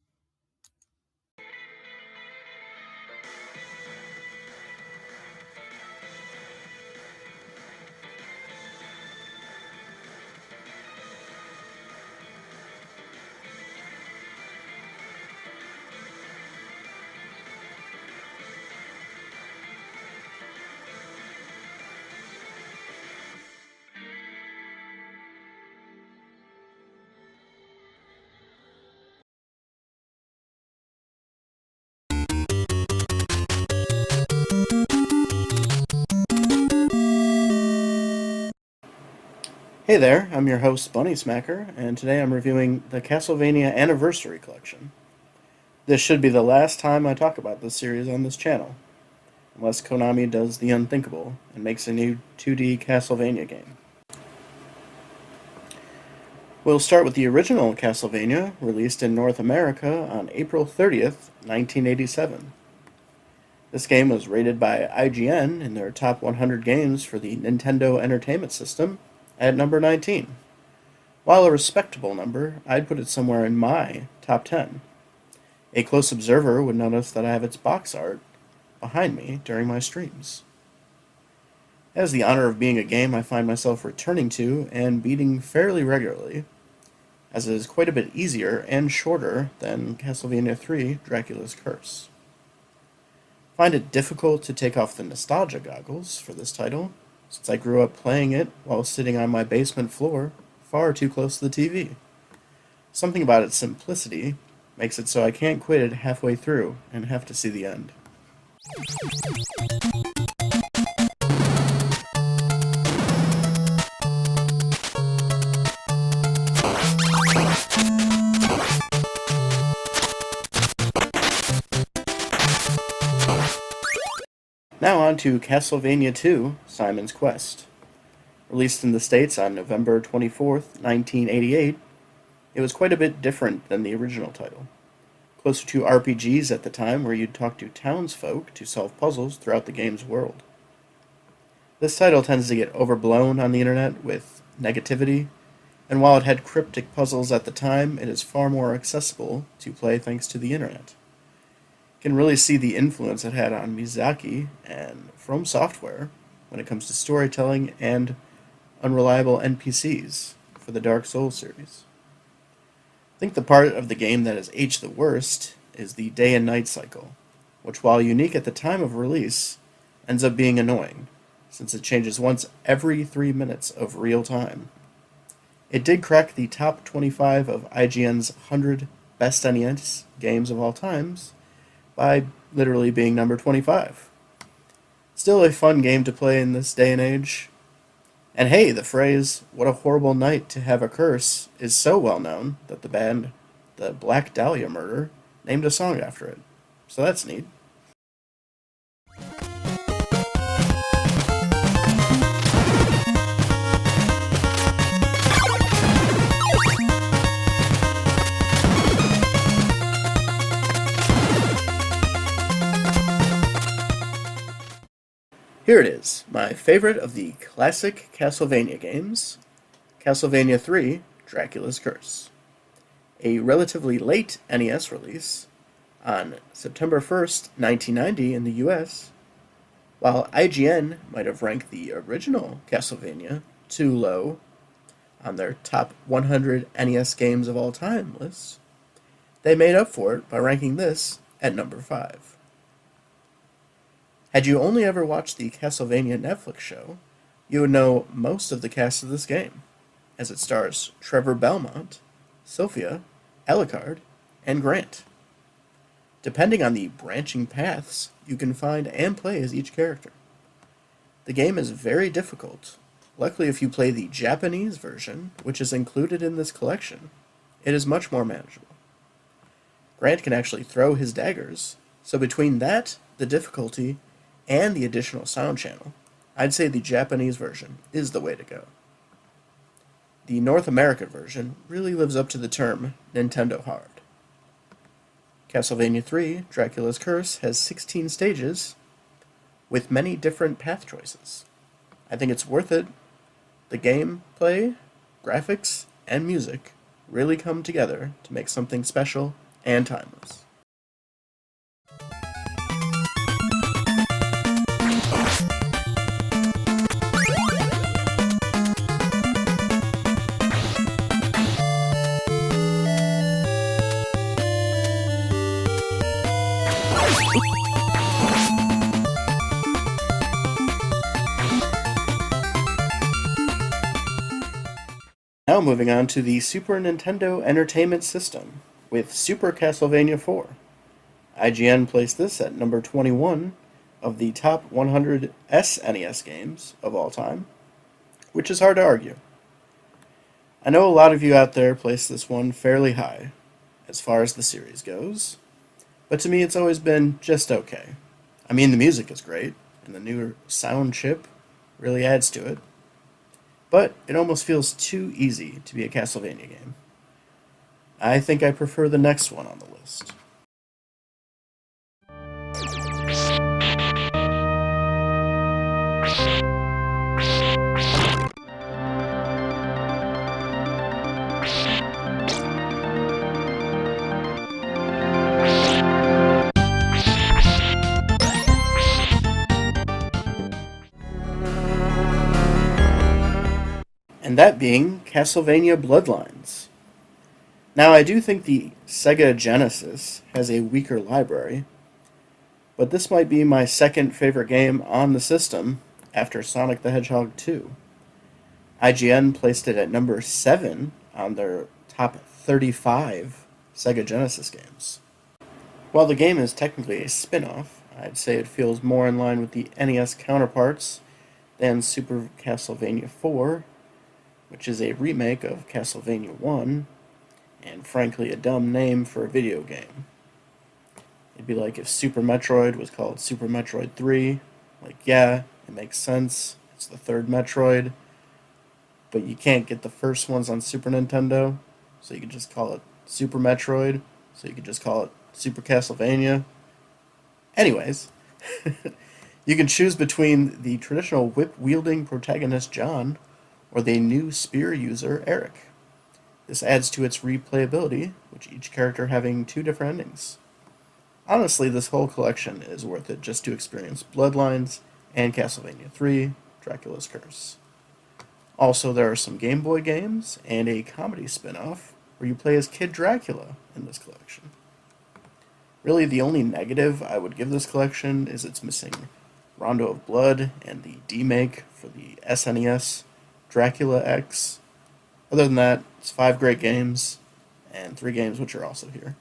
Hey there, I'm your host Bunnysmacker, and today I'm reviewing the Castlevania Anniversary Collection. This should be the last time I talk about this series on this channel, unless Konami does the unthinkable and makes a new 2D Castlevania game. We'll start with the original Castlevania, released in North America on April 30th, 1987. This game was rated by IGN in their top 100 games for the Nintendo Entertainment System at number 19. While a respectable number, I'd put it somewhere in my top 10. A close observer would notice that I have its box art behind me during my streams. It has the honor of being a game I find myself returning to and beating fairly regularly, as it is quite a bit easier and shorter than Castlevania III Dracula's Curse. I find it difficult to take off the nostalgia goggles for this title, since I grew up playing it while sitting on my basement floor far too close to the TV. Something about its simplicity makes it so I can't quit it halfway through and have to see the end. Now on to Castlevania II, Simon's Quest. Released in the States on November 24th, 1988, it was quite a bit different than the original title. Closer to RPGs at the time, where you'd talk to townsfolk to solve puzzles throughout the game's world. This title tends to get overblown on the internet with negativity, and while it had cryptic puzzles at the time, it is far more accessible to play thanks to the internet. Can really see the influence it had on Miyazaki and From Software when it comes to storytelling and unreliable NPCs for the Dark Souls series. I think the part of the game that is aged the worst is the day and night cycle, which while unique at the time of release, ends up being annoying, since it changes once every 3 minutes of real time. It did crack the top 25 of IGN's 100 best NES games of all times, by literally being number 25. Still a fun game to play in this day and age. And hey, the phrase, "what a horrible night to have a curse," is so well known that the band, the Black Dahlia Murder, named a song after it. So that's neat. Here it is, my favorite of the classic Castlevania games, Castlevania III Dracula's Curse. A relatively late NES release on September 1st, 1990 in the US, while IGN might have ranked the original Castlevania too low on their top 100 NES games of all time list, they made up for it by ranking this at number 5. Had you only ever watched the Castlevania Netflix show, you would know most of the cast of this game, as it stars Trevor Belmont, Sophia, Alucard, and Grant. Depending on the branching paths you can find and play as each character. The game is very difficult. Luckily, if you play the Japanese version, which is included in this collection, it is much more manageable. Grant can actually throw his daggers, so between that, the difficulty, and the additional sound channel, I'd say the Japanese version is the way to go. The North American version really lives up to the term Nintendo Hard. Castlevania III Dracula's Curse has 16 stages with many different path choices. I think it's worth it. The gameplay, graphics, and music really come together to make something special and timeless. Now moving on to the Super Nintendo Entertainment System with Super Castlevania IV. IGN placed this at number 21 of the top 100 SNES games of all time, which is hard to argue. I know a lot of you out there place this one fairly high, as far as the series goes, but to me it's always been just okay. I mean, the music is great, and the newer sound chip really adds to it, but it almost feels too easy to be a Castlevania game. I think I prefer the next one on the list. And that being Castlevania Bloodlines. Now, I do think the Sega Genesis has a weaker library, but this might be my second favorite game on the system after Sonic the Hedgehog 2. IGN placed it at number 7 on their top 35 Sega Genesis games. While the game is technically a spin-off, I'd say it feels more in line with the NES counterparts than Super Castlevania 4, which is a remake of Castlevania 1, and frankly a dumb name for a video game. It'd be like if Super Metroid was called Super Metroid 3. Like, yeah, it makes sense, it's the third Metroid, but you can't get the first ones on Super Nintendo, so you could just call it Super Metroid, so you could just call it Super Castlevania. Anyways, you can choose between the traditional whip-wielding protagonist John or the new spear user Eric. This adds to its replayability, with each character having 2 different endings. Honestly, this whole collection is worth it just to experience Bloodlines and Castlevania 3, Dracula's Curse. Also, there are some Game Boy games and a comedy spin-off where you play as Kid Dracula in this collection. Really, the only negative I would give this collection is it's missing Rondo of Blood and the demake for the SNES, Dracula X. Other than that, it's 5 great games, and 3 games which are also here.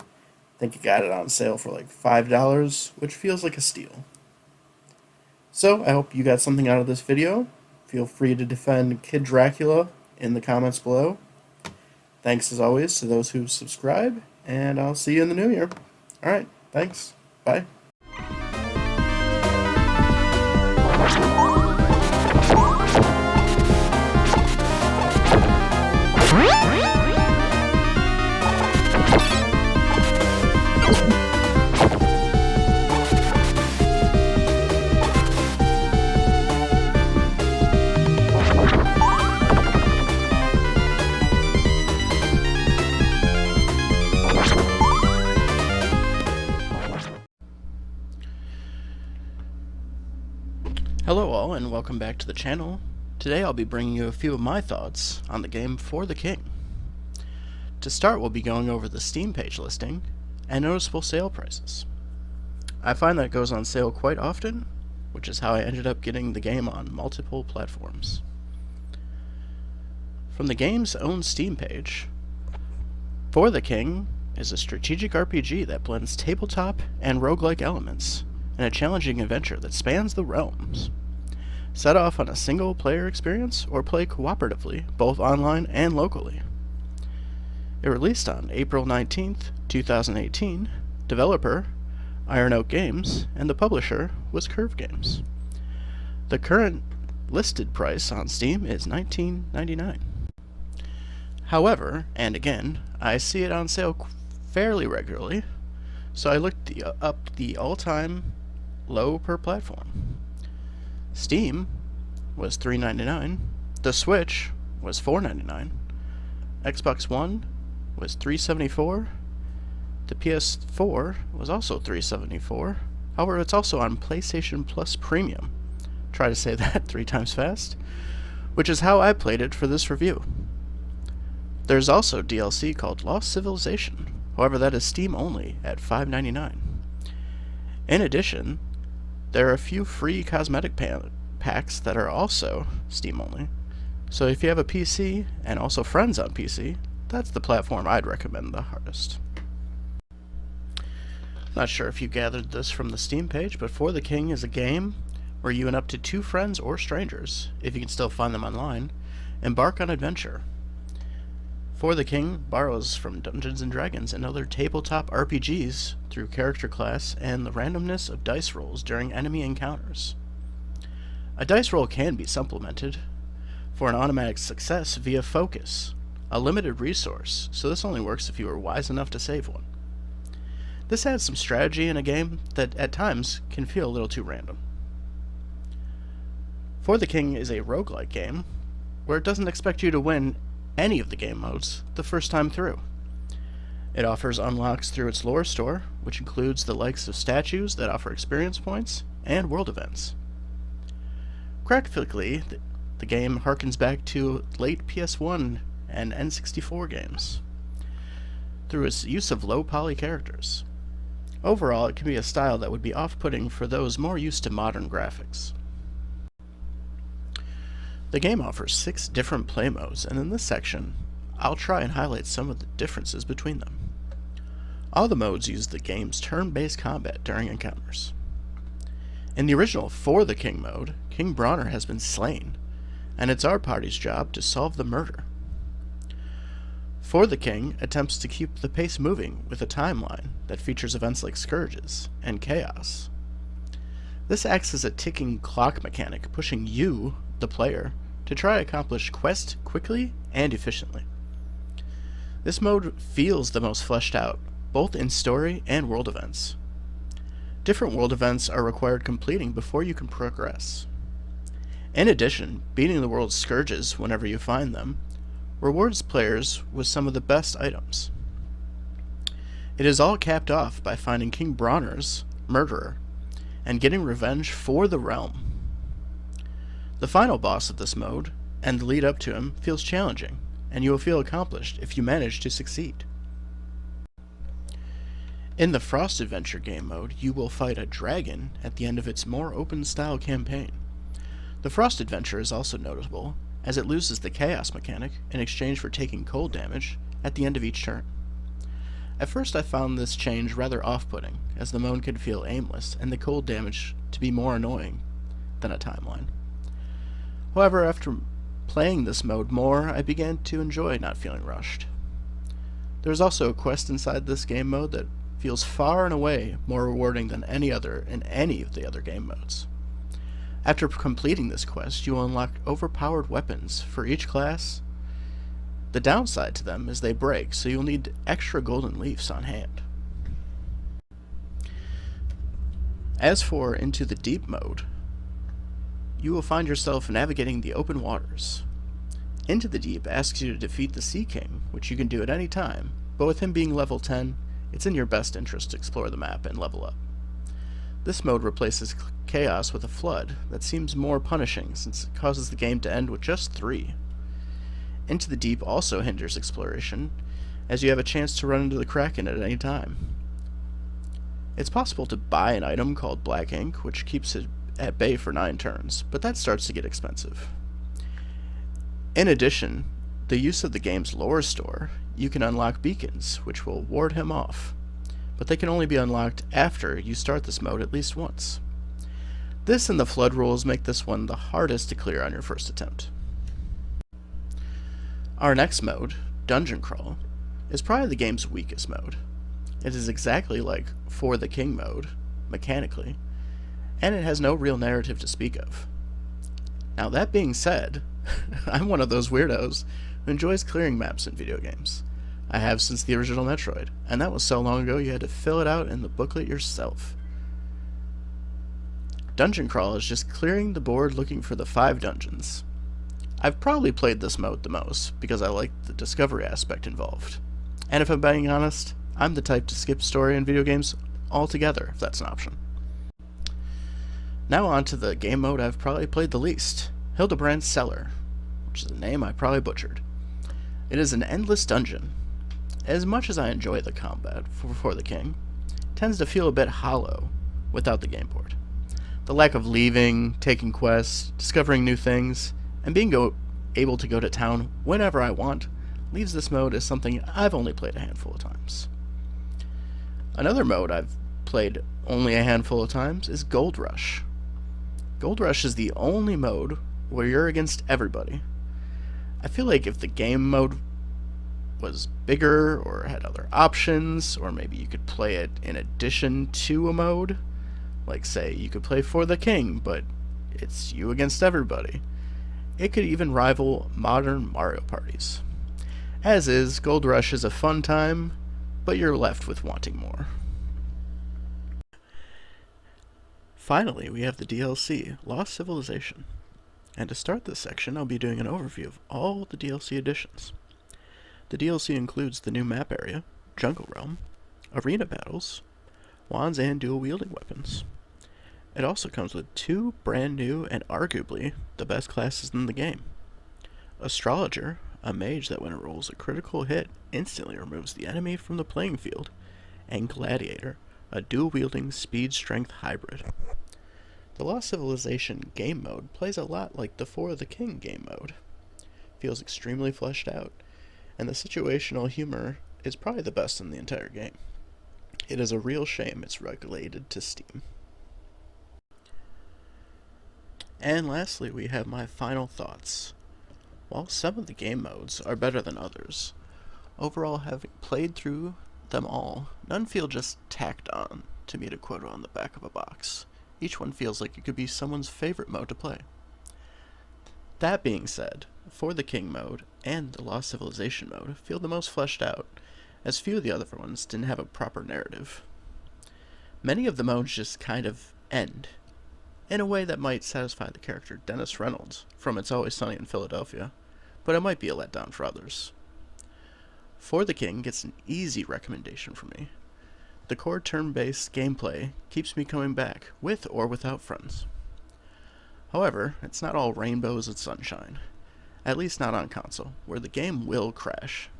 I think you got it on sale for like $5, which feels like a steal. So, I hope you got something out of this video. Feel free to defend Kid Dracula in the comments below. Thanks as always to those who subscribe, and I'll see you in the new year. Alright, thanks. Bye. Hello all, and welcome back to the channel. Today I'll be bringing you a few of my thoughts on the game For the King. To start, we'll be going over the Steam page listing and noticeable sale prices. I find that it goes on sale quite often, which is how I ended up getting the game on multiple platforms. From the game's own Steam page, For the King is a strategic RPG that blends tabletop and roguelike elements in a challenging adventure that spans the realms. Set off on a single-player experience or play cooperatively, both online and locally. It released on April 19th, 2018, developer Iron Oak Games, and the publisher was Curve Games. The current listed price on Steam is $19.99. However, and again, I see it on sale fairly regularly, so I looked up the all-time low per platform. Steam was $3.99, the Switch was $4.99, Xbox One was $3.74, the PS4 was also $3.74. However, it's also on PlayStation Plus Premium. Try to say that 3 times fast, which is how I played it for this review. There's also DLC called Lost Civilization. However, that is Steam only at $5.99. In addition, there are a few free cosmetic packs that are also Steam only. So if you have a PC and also friends on PC, that's the platform I'd recommend the hardest. Not sure if you gathered this from the Steam page, but For the King is a game where you and up to 2 friends or strangers, if you can still find them online, embark on adventure For the King borrows from Dungeons & Dragons and other tabletop RPGs through character class and the randomness of dice rolls during enemy encounters. A dice roll can be supplemented for an automatic success via focus, a limited resource, so this only works if you are wise enough to save one. This adds some strategy in a game that at times can feel a little too random. For the King is a roguelike game where it doesn't expect you to win any of the game modes the first time through. It offers unlocks through its lore store, which includes the likes of statues that offer experience points and world events. Graphically, the game harkens back to late PS1 and N64 games through its use of low-poly characters. Overall, it can be a style that would be off-putting for those more used to modern graphics. The game offers 6 different play modes, and in this section, I'll try and highlight some of the differences between them. All the modes use the game's turn-based combat during encounters. In the original For the King mode, King Bronner has been slain, and it's our party's job to solve the murder. For the King attempts to keep the pace moving with a timeline that features events like scourges and chaos. This acts as a ticking clock mechanic, pushing you, the player, to try to accomplish quests quickly and efficiently. This mode feels the most fleshed out, both in story and world events. Different world events are required completing before you can progress. In addition, beating the world's scourges whenever you find them rewards players with some of the best items. It is all capped off by finding King Bronner's murderer and getting revenge for the realm. The final boss of this mode, and the lead up to him, feels challenging, and you will feel accomplished if you manage to succeed. In the Frost Adventure game mode, you will fight a dragon at the end of its more open-style campaign. The Frost Adventure is also notable, as it loses the Chaos mechanic in exchange for taking cold damage at the end of each turn. At first I found this change rather off-putting, as the mode could feel aimless and the cold damage to be more annoying than a timeline. However, after playing this mode more, I began to enjoy not feeling rushed. There's also a quest inside this game mode that feels far and away more rewarding than any other in any of the other game modes. After completing this quest, you will unlock overpowered weapons for each class. The downside to them is they break, so you'll need extra golden leaves on hand. As for Into the Deep mode, you will find yourself navigating the open waters. Into the Deep asks you to defeat the Sea King, which you can do at any time, but with him being level 10, it's in your best interest to explore the map and level up. This mode replaces Chaos with a Flood that seems more punishing since it causes the game to end with just 3. Into the Deep also hinders exploration, as you have a chance to run into the Kraken at any time. It's possible to buy an item called Black Ink, which keeps it at bay for 9 turns, but that starts to get expensive. In addition, the use of the game's lore store, you can unlock beacons, which will ward him off, but they can only be unlocked after you start this mode at least once. This and the flood rules make this one the hardest to clear on your first attempt. Our next mode, Dungeon Crawl, is probably the game's weakest mode. It is exactly like For the King mode, mechanically, and it has no real narrative to speak of. Now that being said, I'm one of those weirdos who enjoys clearing maps in video games. I have since the original Metroid, and that was so long ago you had to fill it out in the booklet yourself. Dungeon Crawl is just clearing the board looking for the 5 dungeons. I've probably played this mode the most, because I like the discovery aspect involved. And if I'm being honest, I'm the type to skip story in video games altogether, if that's an option. Now on to the game mode I've probably played the least, Hildebrand's Cellar, which is a name I probably butchered. It is an endless dungeon. As much as I enjoy the combat for the King, it tends to feel a bit hollow without the game board. The lack of leaving, taking quests, discovering new things, and being able to go to town whenever I want leaves this mode as something I've only played a handful of times. Another mode I've played only a handful of times is Gold Rush. Gold Rush is the only mode where you're against everybody. I feel like if the game mode was bigger or had other options, or maybe you could play it in addition to a mode. Like, say, you could play For the King, but it's you against everybody. It could even rival modern Mario parties. As is, Gold Rush is a fun time, but you're left with wanting more. Finally, we have the DLC, Lost Civilization. And to start this section, I'll be doing an overview of all the DLC additions. The DLC includes the new map area, Jungle Realm, arena battles, wands and dual-wielding weapons. It also comes with 2 brand new and arguably the best classes in the game. Astrologer, a mage that when it rolls a critical hit instantly removes the enemy from the playing field, and Gladiator, a dual-wielding speed-strength hybrid. The Lost Civilization game mode plays a lot like the For the King game mode. Feels extremely fleshed out, and the situational humor is probably the best in the entire game. It is a real shame it's regulated to Steam. And lastly, we have my final thoughts. While some of the game modes are better than others, overall, having played through them all, none feel just tacked on to meet a quota on the back of a box. Each one feels like it could be someone's favorite mode to play. That being said, For the King mode and the Lost Civilization mode feel the most fleshed out, as few of the other ones didn't have a proper narrative. Many of the modes just kind of end, in a way that might satisfy the character Dennis Reynolds from It's Always Sunny in Philadelphia, but it might be a letdown for others. For the King gets an easy recommendation from me. The core turn-based gameplay keeps me coming back, with or without friends. However, it's not all rainbows and sunshine, at least not on console, where the game will crash.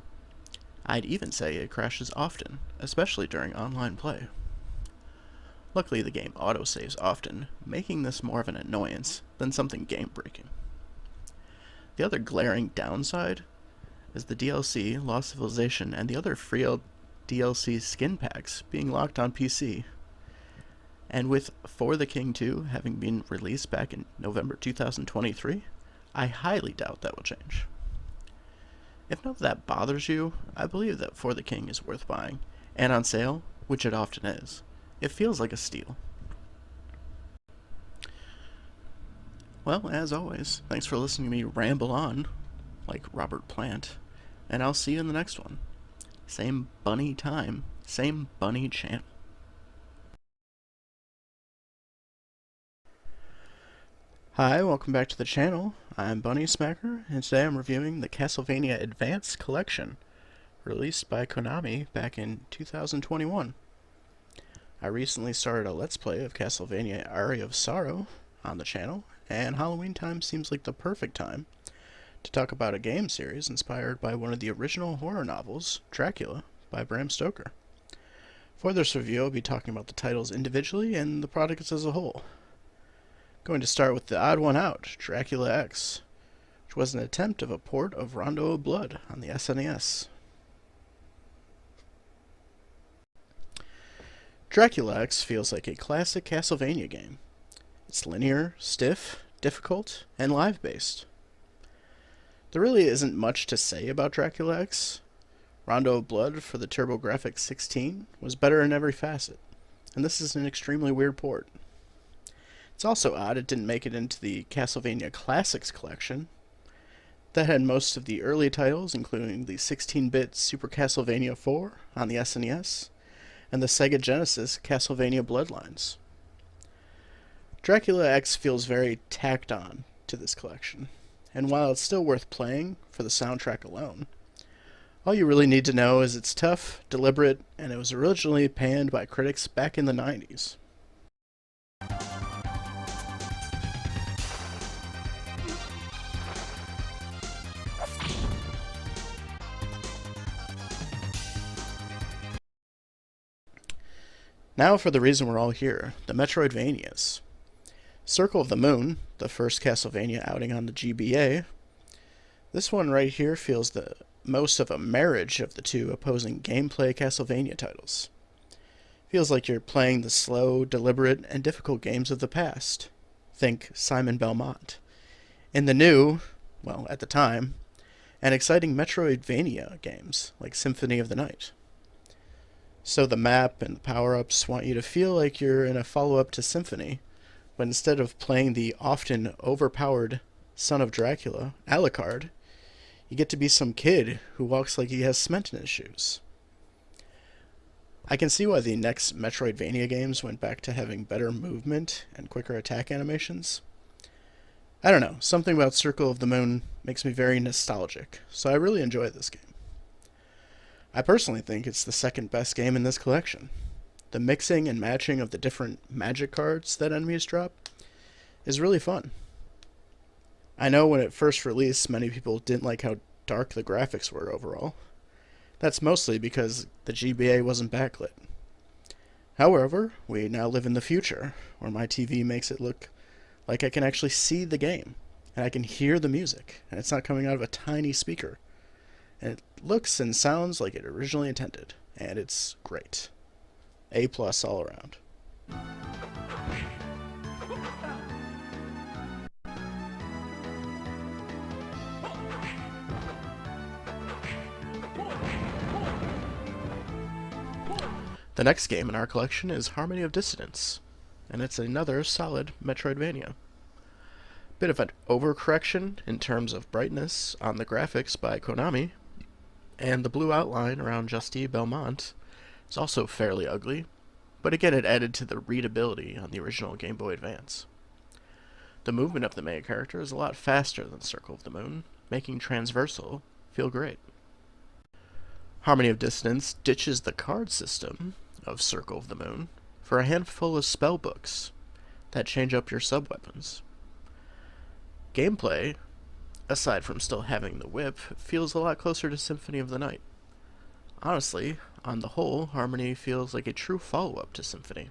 I'd even say it crashes often, especially during online play. Luckily, the game autosaves often, making this more of an annoyance than something game-breaking. The other glaring downside is the DLC, Lost Civilization, and the other free DLC skin packs being locked on PC. And with For the King 2 having been released back in November 2023, I highly doubt that will change. If none of that bothers you, I believe that For the King is worth buying, and on sale, which it often is. It feels like a steal. Well, as always, thanks for listening to me ramble on, like Robert Plant, and I'll see you in the next one. Same bunny time, same bunny channel. Hi, welcome back to the channel. I'm Bunnysmacker, and today I'm reviewing the Castlevania Advance Collection, released by Konami back in 2021. I recently started a Let's Play of Castlevania Aria of Sorrow on the channel, and Halloween time seems like the perfect time to talk about a game series inspired by one of the original horror novels, Dracula, by Bram Stoker. For this review, I'll be talking about the titles individually and the products as a whole. Going to start with the odd one out, Dracula X, which was an attempt of a port of Rondo of Blood on the SNES. Dracula X feels like a classic Castlevania game. It's linear, stiff, difficult, and live-based. There really isn't much to say about Dracula X. Rondo of Blood for the TurboGrafx 16 was better in every facet, and this is an extremely weird port. It's also odd it didn't make it into the Castlevania Classics collection. That had most of the early titles, including the 16-bit Super Castlevania 4 on the SNES, and the Sega Genesis Castlevania Bloodlines. Dracula X feels very tacked on to this collection, and while it's still worth playing for the soundtrack alone, all you really need to know is it's tough, deliberate, and it was originally panned by critics back in the 90s. Now for the reason we're all here, the Metroidvanias. Circle of the Moon, the first Castlevania outing on the GBA. This one right here feels the most of a marriage of the two opposing gameplay Castlevania titles. Feels like you're playing the slow, deliberate, and difficult games of the past. Think Simon Belmont. In the new, well, at the time, and exciting Metroidvania games like Symphony of the Night. So the map and the power-ups want you to feel like you're in a follow-up to Symphony, but instead of playing the often overpowered son of Dracula, Alucard, you get to be some kid who walks like he has cement in his shoes. I can see why the next Metroidvania games went back to having better movement and quicker attack animations. I don't know, something about Circle of the Moon makes me very nostalgic, so I really enjoy this game. I personally think it's the second best game in this collection. The mixing and matching of the different magic cards that enemies drop is really fun. I know when it first released, many people didn't like how dark the graphics were overall. That's mostly because the GBA wasn't backlit. However, we now live in the future, where my TV makes it look like I can actually see the game, and I can hear the music, and it's not coming out of a tiny speaker. And it looks and sounds like it originally intended, and it's great. A+ all around. The next game in our collection is Harmony of Dissonance, and it's another solid Metroidvania. Bit of an overcorrection in terms of brightness on the graphics by Konami, and the blue outline around Justy Belmont is also fairly ugly, but again it added to the readability on the original Game Boy Advance. The movement of the main character is a lot faster than Circle of the Moon, making Transversal feel great. Harmony of Dissonance ditches the card system of Circle of the Moon for a handful of spell books that change up your sub-weapons. Gameplay, aside from still having the whip, feels a lot closer to Symphony of the Night. Honestly, on the whole, Harmony feels like a true follow-up to Symphony,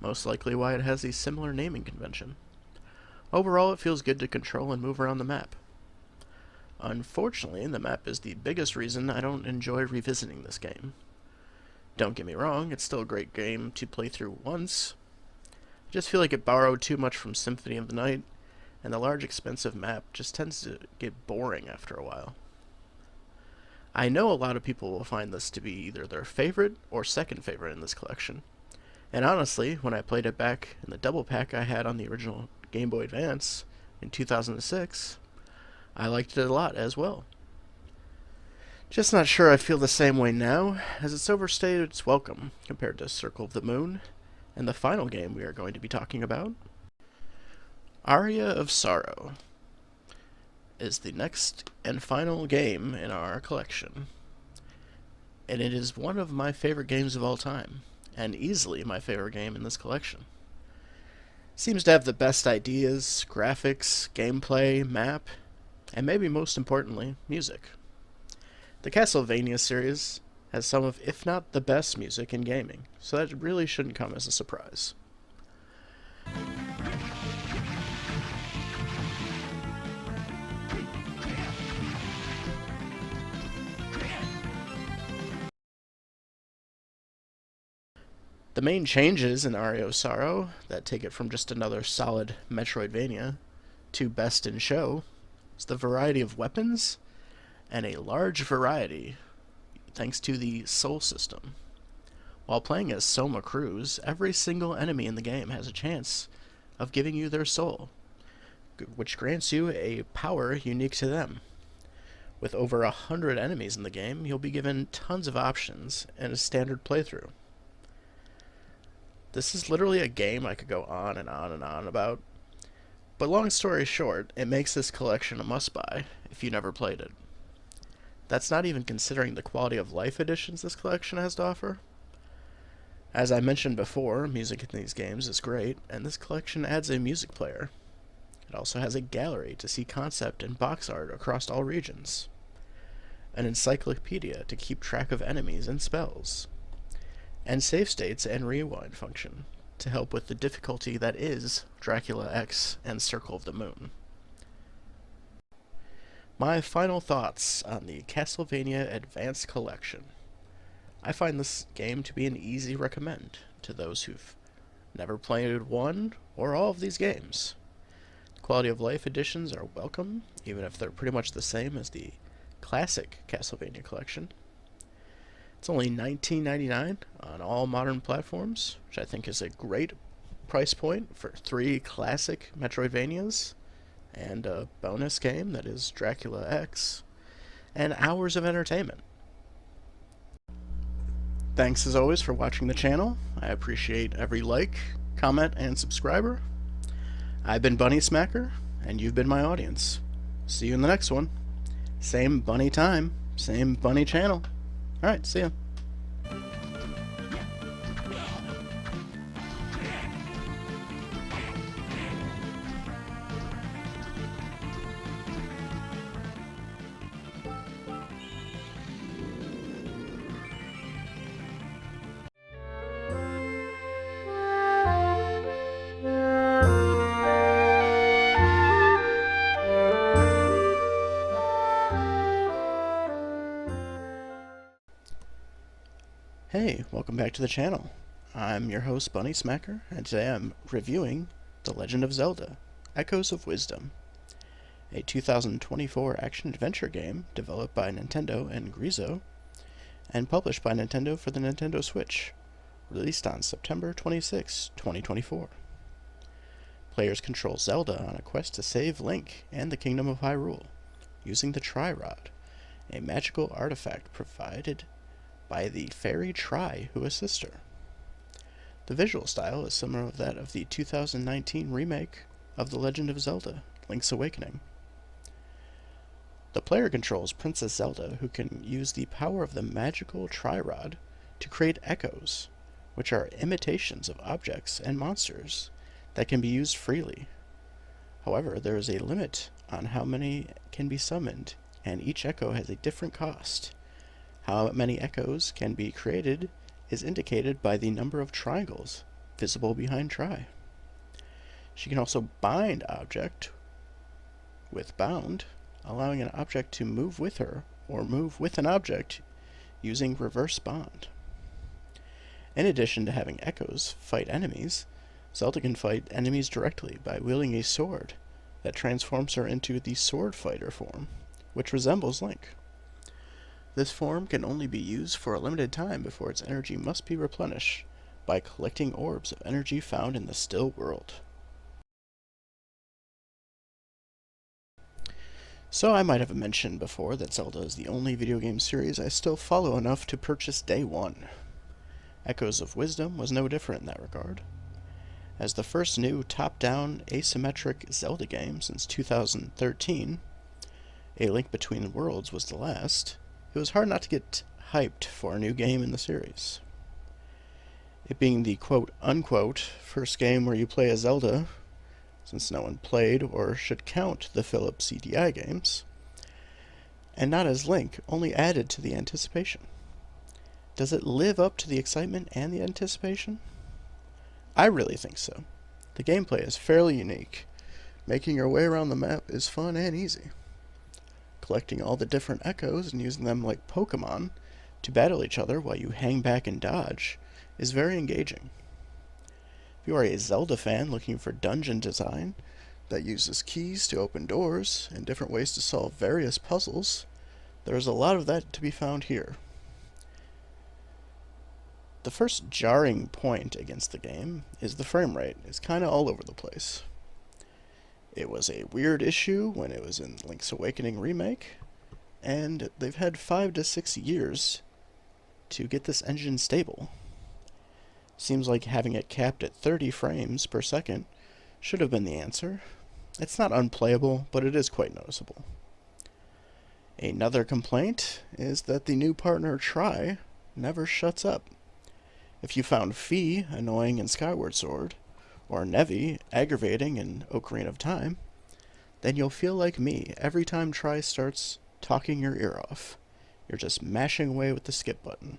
most likely why it has a similar naming convention. Overall, it feels good to control and move around the map. Unfortunately, the map is the biggest reason I don't enjoy revisiting this game. Don't get me wrong, it's still a great game to play through once. I just feel like it borrowed too much from Symphony of the Night, and the large expensive map just tends to get boring after a while. I know a lot of people will find this to be either their favorite or second favorite in this collection, and honestly, when I played it back in the double pack I had on the original Game Boy Advance in 2006, I liked it a lot as well. Just not sure I feel the same way now, as it's overstayed its welcome compared to Circle of the Moon, and the final game we are going to be talking about. Aria of Sorrow is the next and final game in our collection, and it is one of my favorite games of all time, and easily my favorite game in this collection. Seems to have the best ideas, graphics, gameplay, map, and maybe most importantly, music. The Castlevania series has some of, if not the best music in gaming, so that really shouldn't come as a surprise. The main changes in Aria of Sorrow that take it from just another solid Metroidvania to Best in Show is the variety of weapons and a large variety thanks to the soul system. While playing as Soma Cruz, every single enemy in the game has a chance of giving you their soul, which grants you a power unique to them. With over 100 enemies in the game, you'll be given tons of options in a standard playthrough. This is literally a game I could go on and on and on about, but long story short, it makes this collection a must-buy if you never played it. That's not even considering the quality of life additions this collection has to offer. As I mentioned before, music in these games is great, and this collection adds a music player. It also has a gallery to see concept and box art across all regions, an encyclopedia to keep track of enemies and spells, and save states and rewind function to help with the difficulty that is Dracula X and Circle of the Moon. My final thoughts on the Castlevania Advance Collection. I find this game to be an easy recommend to those who've never played one or all of these games. The quality of life additions are welcome, even if they're pretty much the same as the Classic Castlevania Collection. It's only $19.99 on all modern platforms, which I think is a great price point for 3 classic Metroidvanias and a bonus game that is Dracula X, and hours of entertainment. Thanks as always for watching the channel. I appreciate every like, comment, and subscriber. I've been Bunnysmacker, and you've been my audience. See you in the next one. Same bunny time, same bunny channel. Alright, see ya. Hey, welcome back to the channel. I'm your host Bunnysmacker, and today I'm reviewing The Legend of Zelda: Echoes of Wisdom, a 2024 action-adventure game developed by Nintendo and Grezzo, and published by Nintendo for the Nintendo Switch, released on September 26, 2024. Players control Zelda on a quest to save Link and the Kingdom of Hyrule, using the Tri-Rod, a magical artifact provided by the fairy Tri who assists her. The visual style is similar to that of the 2019 remake of The Legend of Zelda: Link's Awakening. The player controls Princess Zelda, who can use the power of the magical Tri-Rod to create echoes, which are imitations of objects and monsters that can be used freely. However, there is a limit on how many can be summoned, and each echo has a different cost. How many echoes can be created is indicated by the number of triangles visible behind Tri. She can also bind object with bound, allowing an object to move with her or move with an object using reverse bond. In addition to having echoes fight enemies, Zelda can fight enemies directly by wielding a sword that transforms her into the sword fighter form, which resembles Link. This form can only be used for a limited time before its energy must be replenished by collecting orbs of energy found in the Still World. So I might have mentioned before that Zelda is the only video game series I still follow enough to purchase day one. Echoes of Wisdom was no different in that regard. As the first new top-down asymmetric Zelda game since 2013, A Link Between Worlds was the last, it was hard not to get hyped for a new game in the series. It being the quote-unquote first game where you play as Zelda, since no one played or should count the Philips CDI games, and not as Link, only added to the anticipation. Does it live up to the excitement and the anticipation? I really think so. The gameplay is fairly unique. Making your way around the map is fun and easy. Collecting all the different echoes and using them like Pokemon to battle each other while you hang back and dodge is very engaging. If you are a Zelda fan looking for dungeon design that uses keys to open doors and different ways to solve various puzzles, there is a lot of that to be found here. The first jarring point against the game is the frame rate. It's kind of all over the place. It was a weird issue when it was in Link's Awakening remake, and they've had 5 to 6 years to get this engine stable. Seems like having it capped at 30 frames per second should have been the answer. It's not unplayable, but it is quite noticeable. Another complaint is that the new partner Tri never shuts up. If you found Fi annoying in Skyward Sword, or Nevi aggravating in Ocarina of Time, then you'll feel like me every time Tri starts talking your ear off. You're just mashing away with the skip button.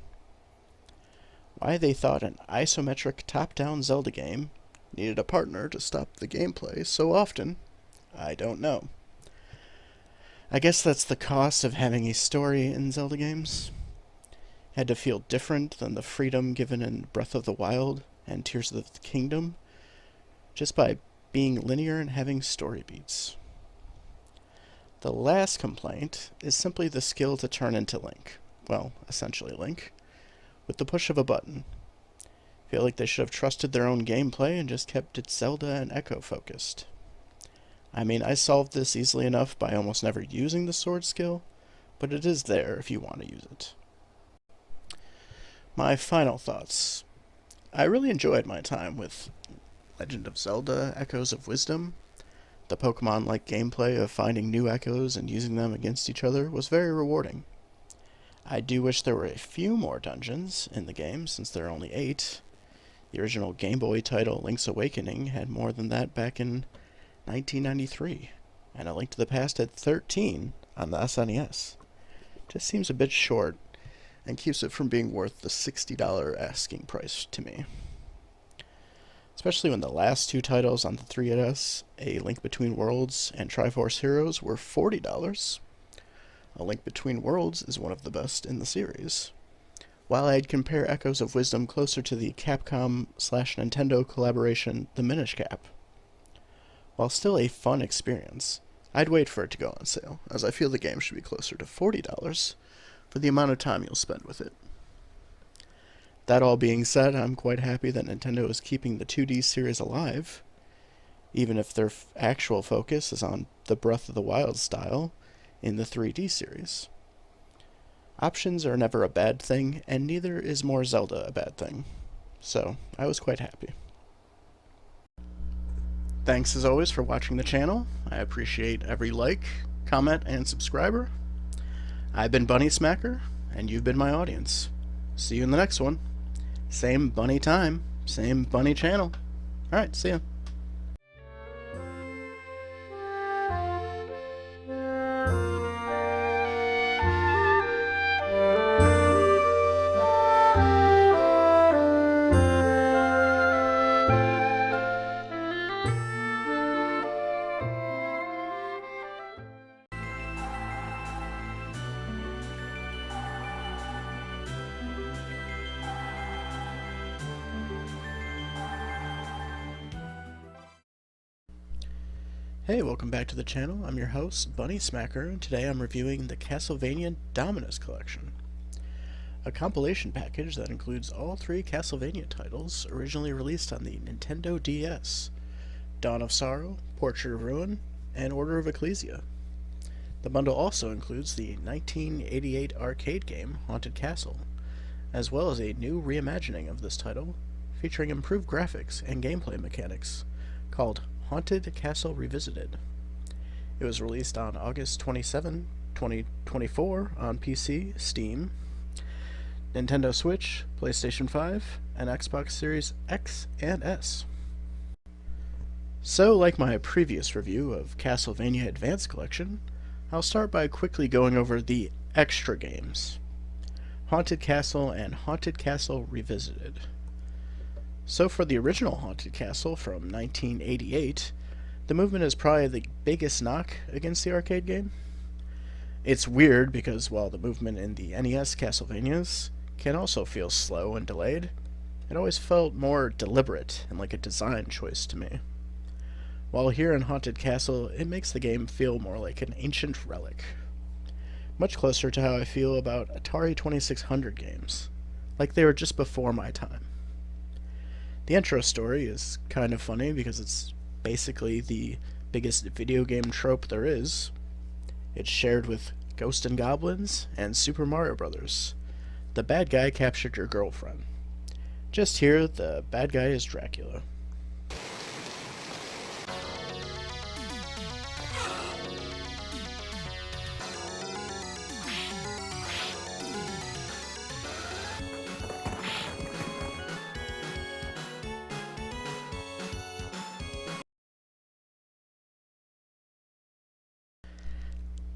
Why they thought an isometric top-down Zelda game needed a partner to stop the gameplay so often, I don't know. I guess that's the cost of having a story in Zelda games. It had to feel different than the freedom given in Breath of the Wild and Tears of the Kingdom, just by being linear and having story beats. The last complaint is simply the skill to turn into Link. Well, essentially Link, with the push of a button. I feel like they should have trusted their own gameplay and just kept it Zelda and Echo focused. I mean, I solved this easily enough by almost never using the sword skill, but it is there if you want to use it. My final thoughts. I really enjoyed my time with Legend of Zelda Echoes of Wisdom. The Pokemon-like gameplay of finding new echoes and using them against each other was very rewarding. I do wish there were a few more dungeons in the game, since there are only 8. The original Game Boy title, Link's Awakening, had more than that back in 1993, and A Link to the Past had 13 on the SNES. Just seems a bit short, and keeps it from being worth the $60 asking price to me. Especially when the last 2 titles on the 3DS, A Link Between Worlds and Triforce Heroes, were $40. A Link Between Worlds is one of the best in the series. While I'd compare Echoes of Wisdom closer to the Capcom/Nintendo collaboration The Minish Cap. While still a fun experience, I'd wait for it to go on sale, as I feel the game should be closer to $40 for the amount of time you'll spend with it. That all being said, I'm quite happy that Nintendo is keeping the 2D series alive, even if their actual focus is on the Breath of the Wild style in the 3D series. Options are never a bad thing, and neither is more Zelda a bad thing. So, I was quite happy. Thanks as always for watching the channel. I appreciate every like, comment, and subscriber. I've been Bunnysmacker, and you've been my audience. See you in the next one. Same bunny time, same bunny channel. Alright, see ya. Hey, welcome back to the channel. I'm your host, Bunnysmacker, and today I'm reviewing the Castlevania Dominus Collection, a compilation package that includes all 3 Castlevania titles originally released on the Nintendo DS: Dawn of Sorrow, Portrait of Ruin, and Order of Ecclesia. The bundle also includes the 1988 arcade game Haunted Castle, as well as a new reimagining of this title featuring improved graphics and gameplay mechanics called Haunted Castle Revisited. It was released on August 27, 2024 on PC, Steam, Nintendo Switch, PlayStation 5, and Xbox Series X and S. So, like my previous review of Castlevania Advance Collection, I'll start by quickly going over the extra games: Haunted Castle and Haunted Castle Revisited. So for the original Haunted Castle from 1988, the movement is probably the biggest knock against the arcade game. It's weird because while the movement in the NES Castlevanias can also feel slow and delayed, it always felt more deliberate and like a design choice to me. While here in Haunted Castle, it makes the game feel more like an ancient relic. Much closer to how I feel about Atari 2600 games, like they were just before my time. The intro story is kind of funny because it's basically the biggest video game trope there is. It's shared with Ghosts and Goblins and Super Mario Bros. The bad guy captured your girlfriend. Just here, the bad guy is Dracula.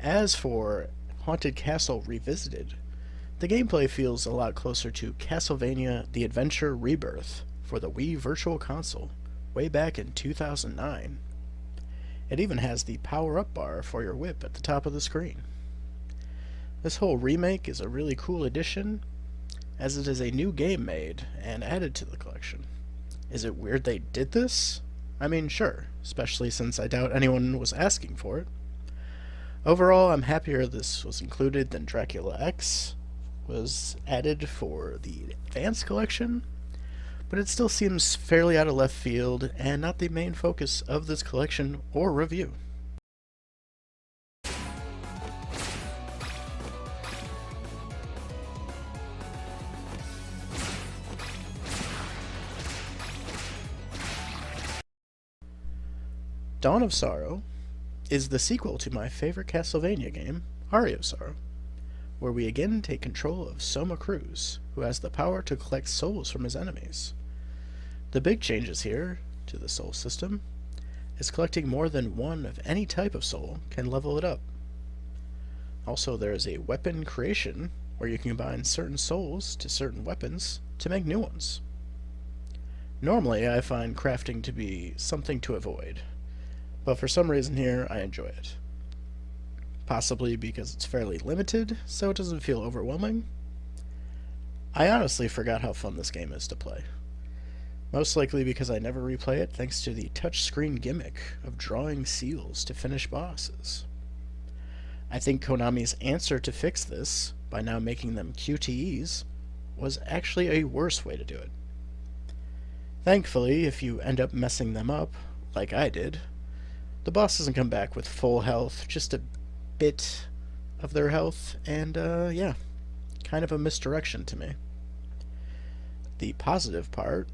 As for Haunted Castle Revisited, the gameplay feels a lot closer to Castlevania The Adventure Rebirth for the Wii Virtual Console, way back in 2009. It even has the power-up bar for your whip at the top of the screen. This whole remake is a really cool addition, as it is a new game made and added to the collection. Is it weird they did this? I mean, sure, especially since I doubt anyone was asking for it. Overall, I'm happier this was included than Dracula X was added for the Advanced Collection, but it still seems fairly out of left field and not the main focus of this collection or review. Dawn of Sorrow is the sequel to my favorite Castlevania game, Aria of Sorrow, where we again take control of Soma Cruz, who has the power to collect souls from his enemies. The big changes here to the soul system is collecting more than one of any type of soul can level it up. Also, there is a weapon creation where you can combine certain souls to certain weapons to make new ones. Normally, I find crafting to be something to avoid, but for some reason here, I enjoy it. Possibly because it's fairly limited, so it doesn't feel overwhelming. I honestly forgot how fun this game is to play. Most likely because I never replay it thanks to the touchscreen gimmick of drawing seals to finish bosses. I think Konami's answer to fix this, by now making them QTEs, was actually a worse way to do it. Thankfully, if you end up messing them up, like I did, the boss doesn't come back with full health, just a bit of their health, and yeah, kind of a misdirection to me. The positive part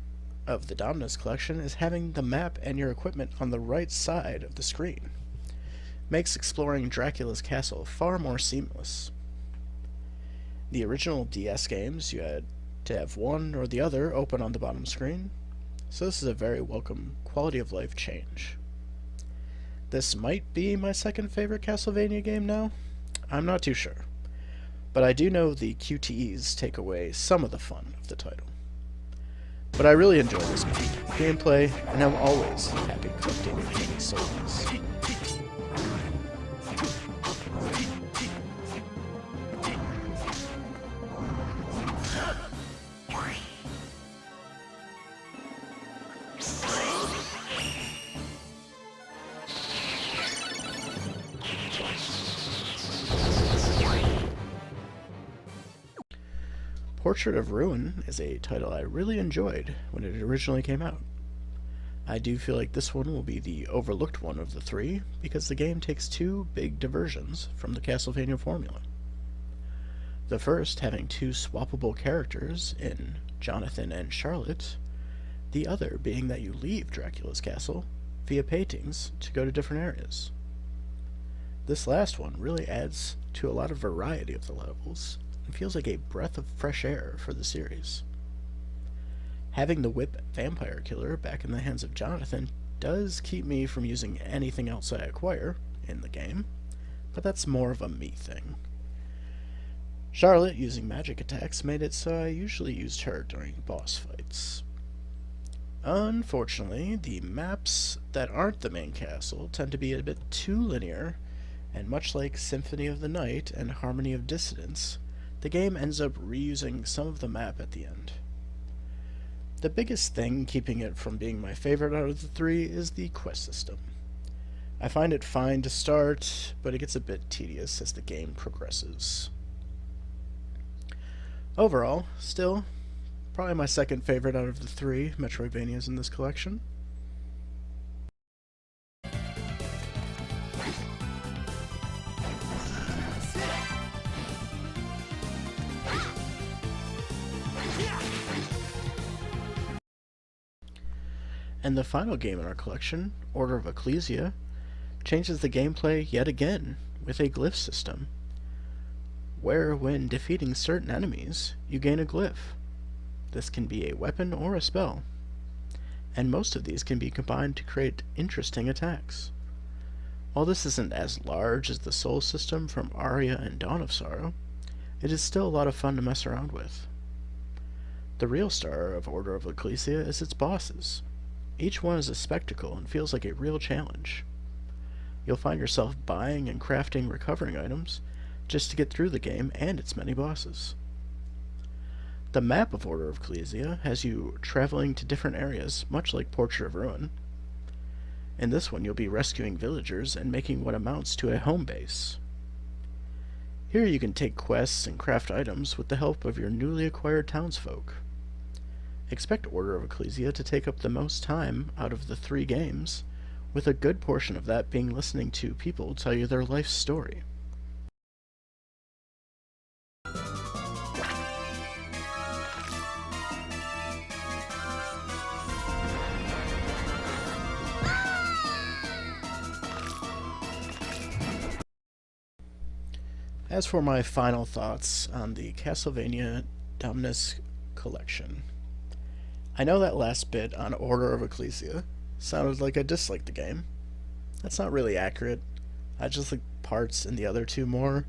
of the Dominus collection is having the map and your equipment on the right side of the screen. Makes exploring Dracula's castle far more seamless. The original DS games, you had to have one or the other open on the bottom screen, so this is a very welcome quality of life change. This might be my second favorite Castlevania game now. I'm not too sure. But I do know the QTEs take away some of the fun of the title. But I really enjoy this gameplay, and I'm always happy collecting many souls. Portrait of Ruin is a title I really enjoyed when it originally came out. I do feel like this one will be the overlooked one of the three, because the game takes two big diversions from the Castlevania formula. The first having two swappable characters in Jonathan and Charlotte, the other being that you leave Dracula's castle via paintings to go to different areas. This last one really adds to a lot of variety of the levels, and feels like a breath of fresh air for the series. Having the whip vampire killer back in the hands of Jonathan does keep me from using anything else I acquire in the game, but that's more of a me thing. Charlotte using magic attacks made it so I usually used her during boss fights. Unfortunately, the maps that aren't the main castle tend to be a bit too linear, and much like Symphony of the Night and Harmony of Dissonance, the game ends up reusing some of the map at the end. The biggest thing keeping it from being my favorite out of the three is the quest system. I find it fine to start, but it gets a bit tedious as the game progresses. Overall, still, probably my second favorite out of the three Metroidvanias in this collection. And the final game in our collection, Order of Ecclesia, changes the gameplay yet again with a glyph system, where when defeating certain enemies, you gain a glyph. This can be a weapon or a spell, and most of these can be combined to create interesting attacks. While this isn't as large as the soul system from Aria and Dawn of Sorrow, it is still a lot of fun to mess around with. The real star of Order of Ecclesia is its bosses. Each one is a spectacle and feels like a real challenge. You'll find yourself buying and crafting recovering items just to get through the game and its many bosses. The map of Order of Ecclesia has you traveling to different areas, much like Portrait of Ruin. In this one, you'll be rescuing villagers and making what amounts to a home base. Here you can take quests and craft items with the help of your newly acquired townsfolk. Expect Order of Ecclesia to take up the most time out of the 3 games, with a good portion of that being listening to people tell you their life story. As for my final thoughts on the Castlevania Dominus collection, I know that last bit on Order of Ecclesia sounded like I disliked the game. That's not really accurate. I just like parts in the other 2 more,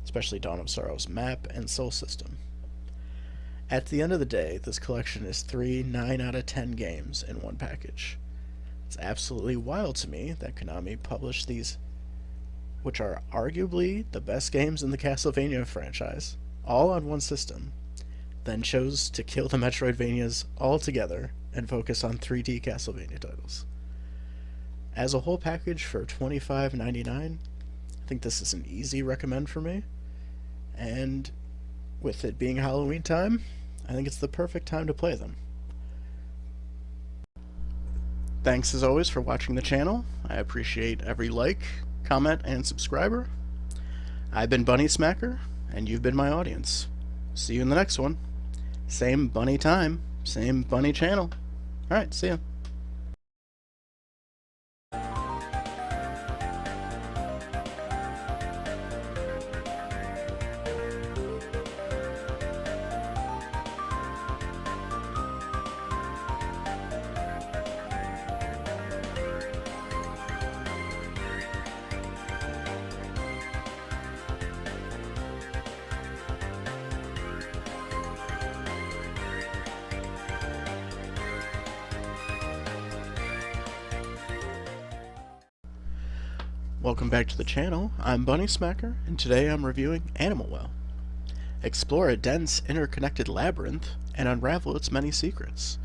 especially Dawn of Sorrow's map and soul system. At the end of the day, this collection is 3 9 out of 10 games in one package. It's absolutely wild to me that Konami published these, which are arguably the best games in the Castlevania franchise, all on one system, then chose to kill the Metroidvanias altogether and focus on 3D Castlevania titles. As a whole package for $25.99, I think this is an easy recommend for me, and with it being Halloween time, I think it's the perfect time to play them. Thanks as always for watching the channel. I appreciate every like, comment, and subscriber. I've been Bunnysmacker, and you've been my audience. See you in the next one. Same bunny time, same bunny channel. Alright, see ya. Welcome back to the channel. I'm Bunnysmacker, and today I'm reviewing Animal Well. Explore a dense, interconnected labyrinth and unravel its many secrets.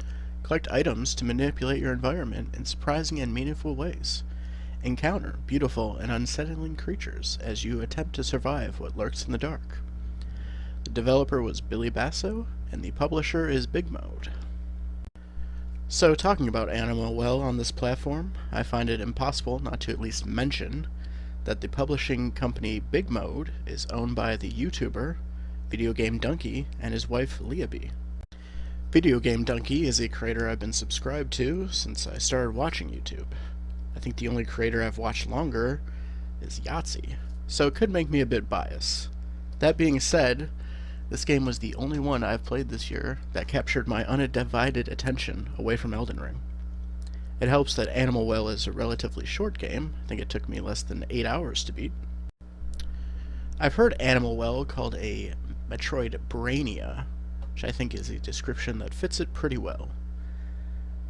Collect items to manipulate your environment in surprising and meaningful ways. Encounter beautiful and unsettling creatures as you attempt to survive what lurks in the dark. The developer was Billy Basso, and the publisher is Big Mode. So, talking about Animal Well on this platform, I find it impossible not to at least mention that the publishing company Big Mode is owned by the YouTuber Video Game Donkey and his wife Leabee. Video Game Donkey is a creator I've been subscribed to since I started watching YouTube. I think the only creator I've watched longer is Yahtzee, so it could make me a bit biased. That being said, this game was the only one I've played this year that captured my undivided attention away from Elden Ring. It helps that Animal Well is a relatively short game. I think it took me less than 8 hours to beat. I've heard Animal Well called a Metroidvania, which I think is a description that fits it pretty well.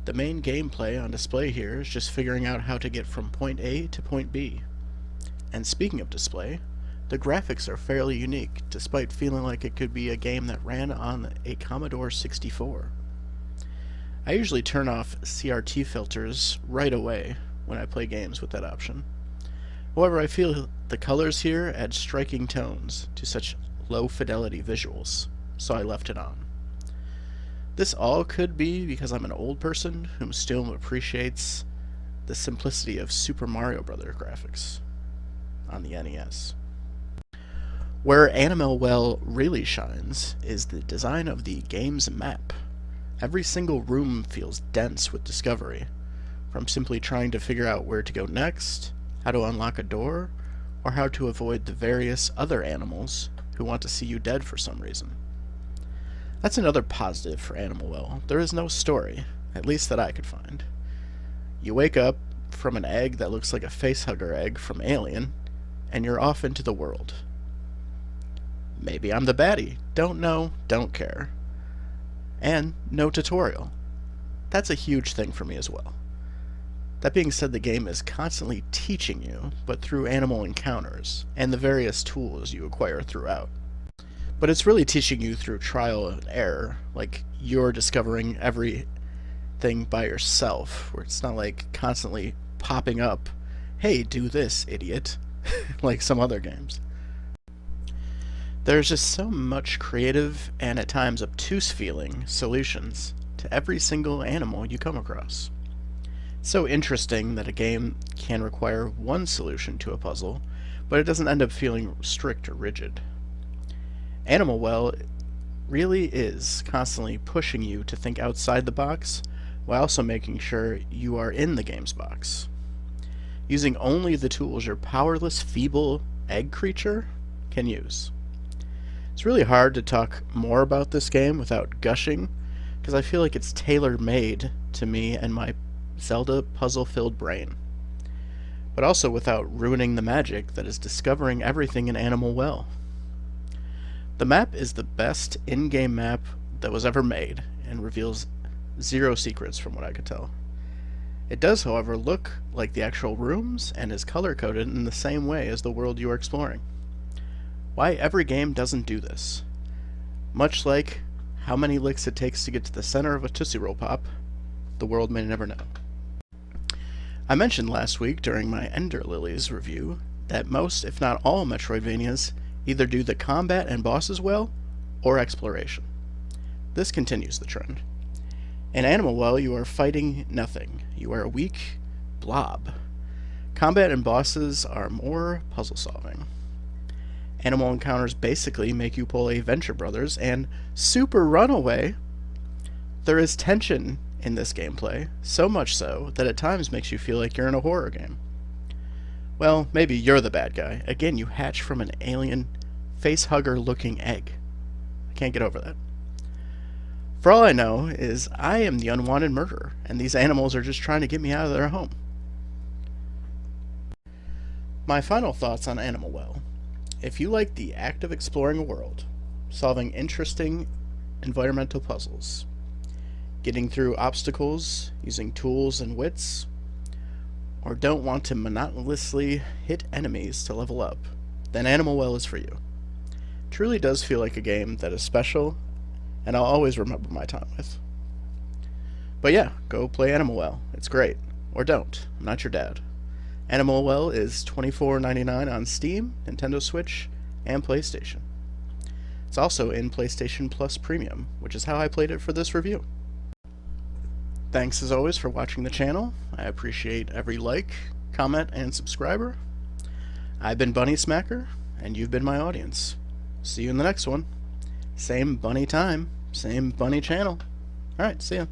The main gameplay on display here is just figuring out how to get from point A to point B. And speaking of display, the graphics are fairly unique, despite feeling like it could be a game that ran on a Commodore 64. I usually turn off CRT filters right away when I play games with that option. However, I feel the colors here add striking tones to such low-fidelity visuals, so I left it on. This all could be because I'm an old person who still appreciates the simplicity of Super Mario Bros. Graphics on the NES. Where Animal Well really shines is the design of the game's map. Every single room feels dense with discovery, from simply trying to figure out where to go next, how to unlock a door, or how to avoid the various other animals who want to see you dead for some reason. That's another positive for Animal Well. There is no story, at least that I could find. You wake up from an egg that looks like a facehugger egg from Alien, and you're off into the world. Maybe I'm the baddie. Don't know, don't care. And no tutorial. That's a huge thing for me as well. That being said, the game is constantly teaching you, but through animal encounters, and the various tools you acquire throughout. But it's really teaching you through trial and error, like you're discovering everything by yourself, where it's not like constantly popping up, "Hey, do this, idiot," like some other games. There's just so much creative and at times obtuse feeling solutions to every single animal you come across. It's so interesting that a game can require one solution to a puzzle, but it doesn't end up feeling strict or rigid. Animal Well really is constantly pushing you to think outside the box while also making sure you are in the game's box. Using only the tools your powerless, feeble egg creature can use. It's really hard to talk more about this game without gushing, because I feel like it's tailor-made to me and my Zelda puzzle-filled brain. But also without ruining the magic that is discovering everything in Animal Well. The map is the best in-game map that was ever made, and reveals zero secrets from what I could tell. It does, however, look like the actual rooms, and is color-coded in the same way as the world you are exploring. Why every game doesn't do this. Much like how many licks it takes to get to the center of a Tootsie Roll Pop, the world may never know. I mentioned last week during my Ender Lilies review that most, if not all, Metroidvanias either do the combat and bosses well, or exploration. This continues the trend. In Animal Well, you are fighting nothing. You are a weak blob. Combat and bosses are more puzzle solving. Animal encounters basically make you pull a Venture Brothers and Super Runaway. There is tension in this gameplay, so much so that at times makes you feel like you're in a horror game. Well, maybe you're the bad guy. Again, you hatch from an alien facehugger looking egg. I can't get over that. For all I know is I am the unwanted murderer, and these animals are just trying to get me out of their home. My final thoughts on Animal Well. If you like the act of exploring a world, solving interesting environmental puzzles, getting through obstacles using tools and wits, or don't want to monotonously hit enemies to level up, then Animal Well is for you. It truly does feel like a game that is special, and I'll always remember my time with. But yeah, go play Animal Well. It's great. Or don't. I'm not your dad. Animal Well is $24.99 on Steam, Nintendo Switch, and PlayStation. It's also in PlayStation Plus Premium, which is how I played it for this review. Thanks as always for watching the channel. I appreciate every like, comment, and subscriber. I've been Bunnysmacker, and you've been my audience. See you in the next one. Same bunny time, same bunny channel. Alright, see ya.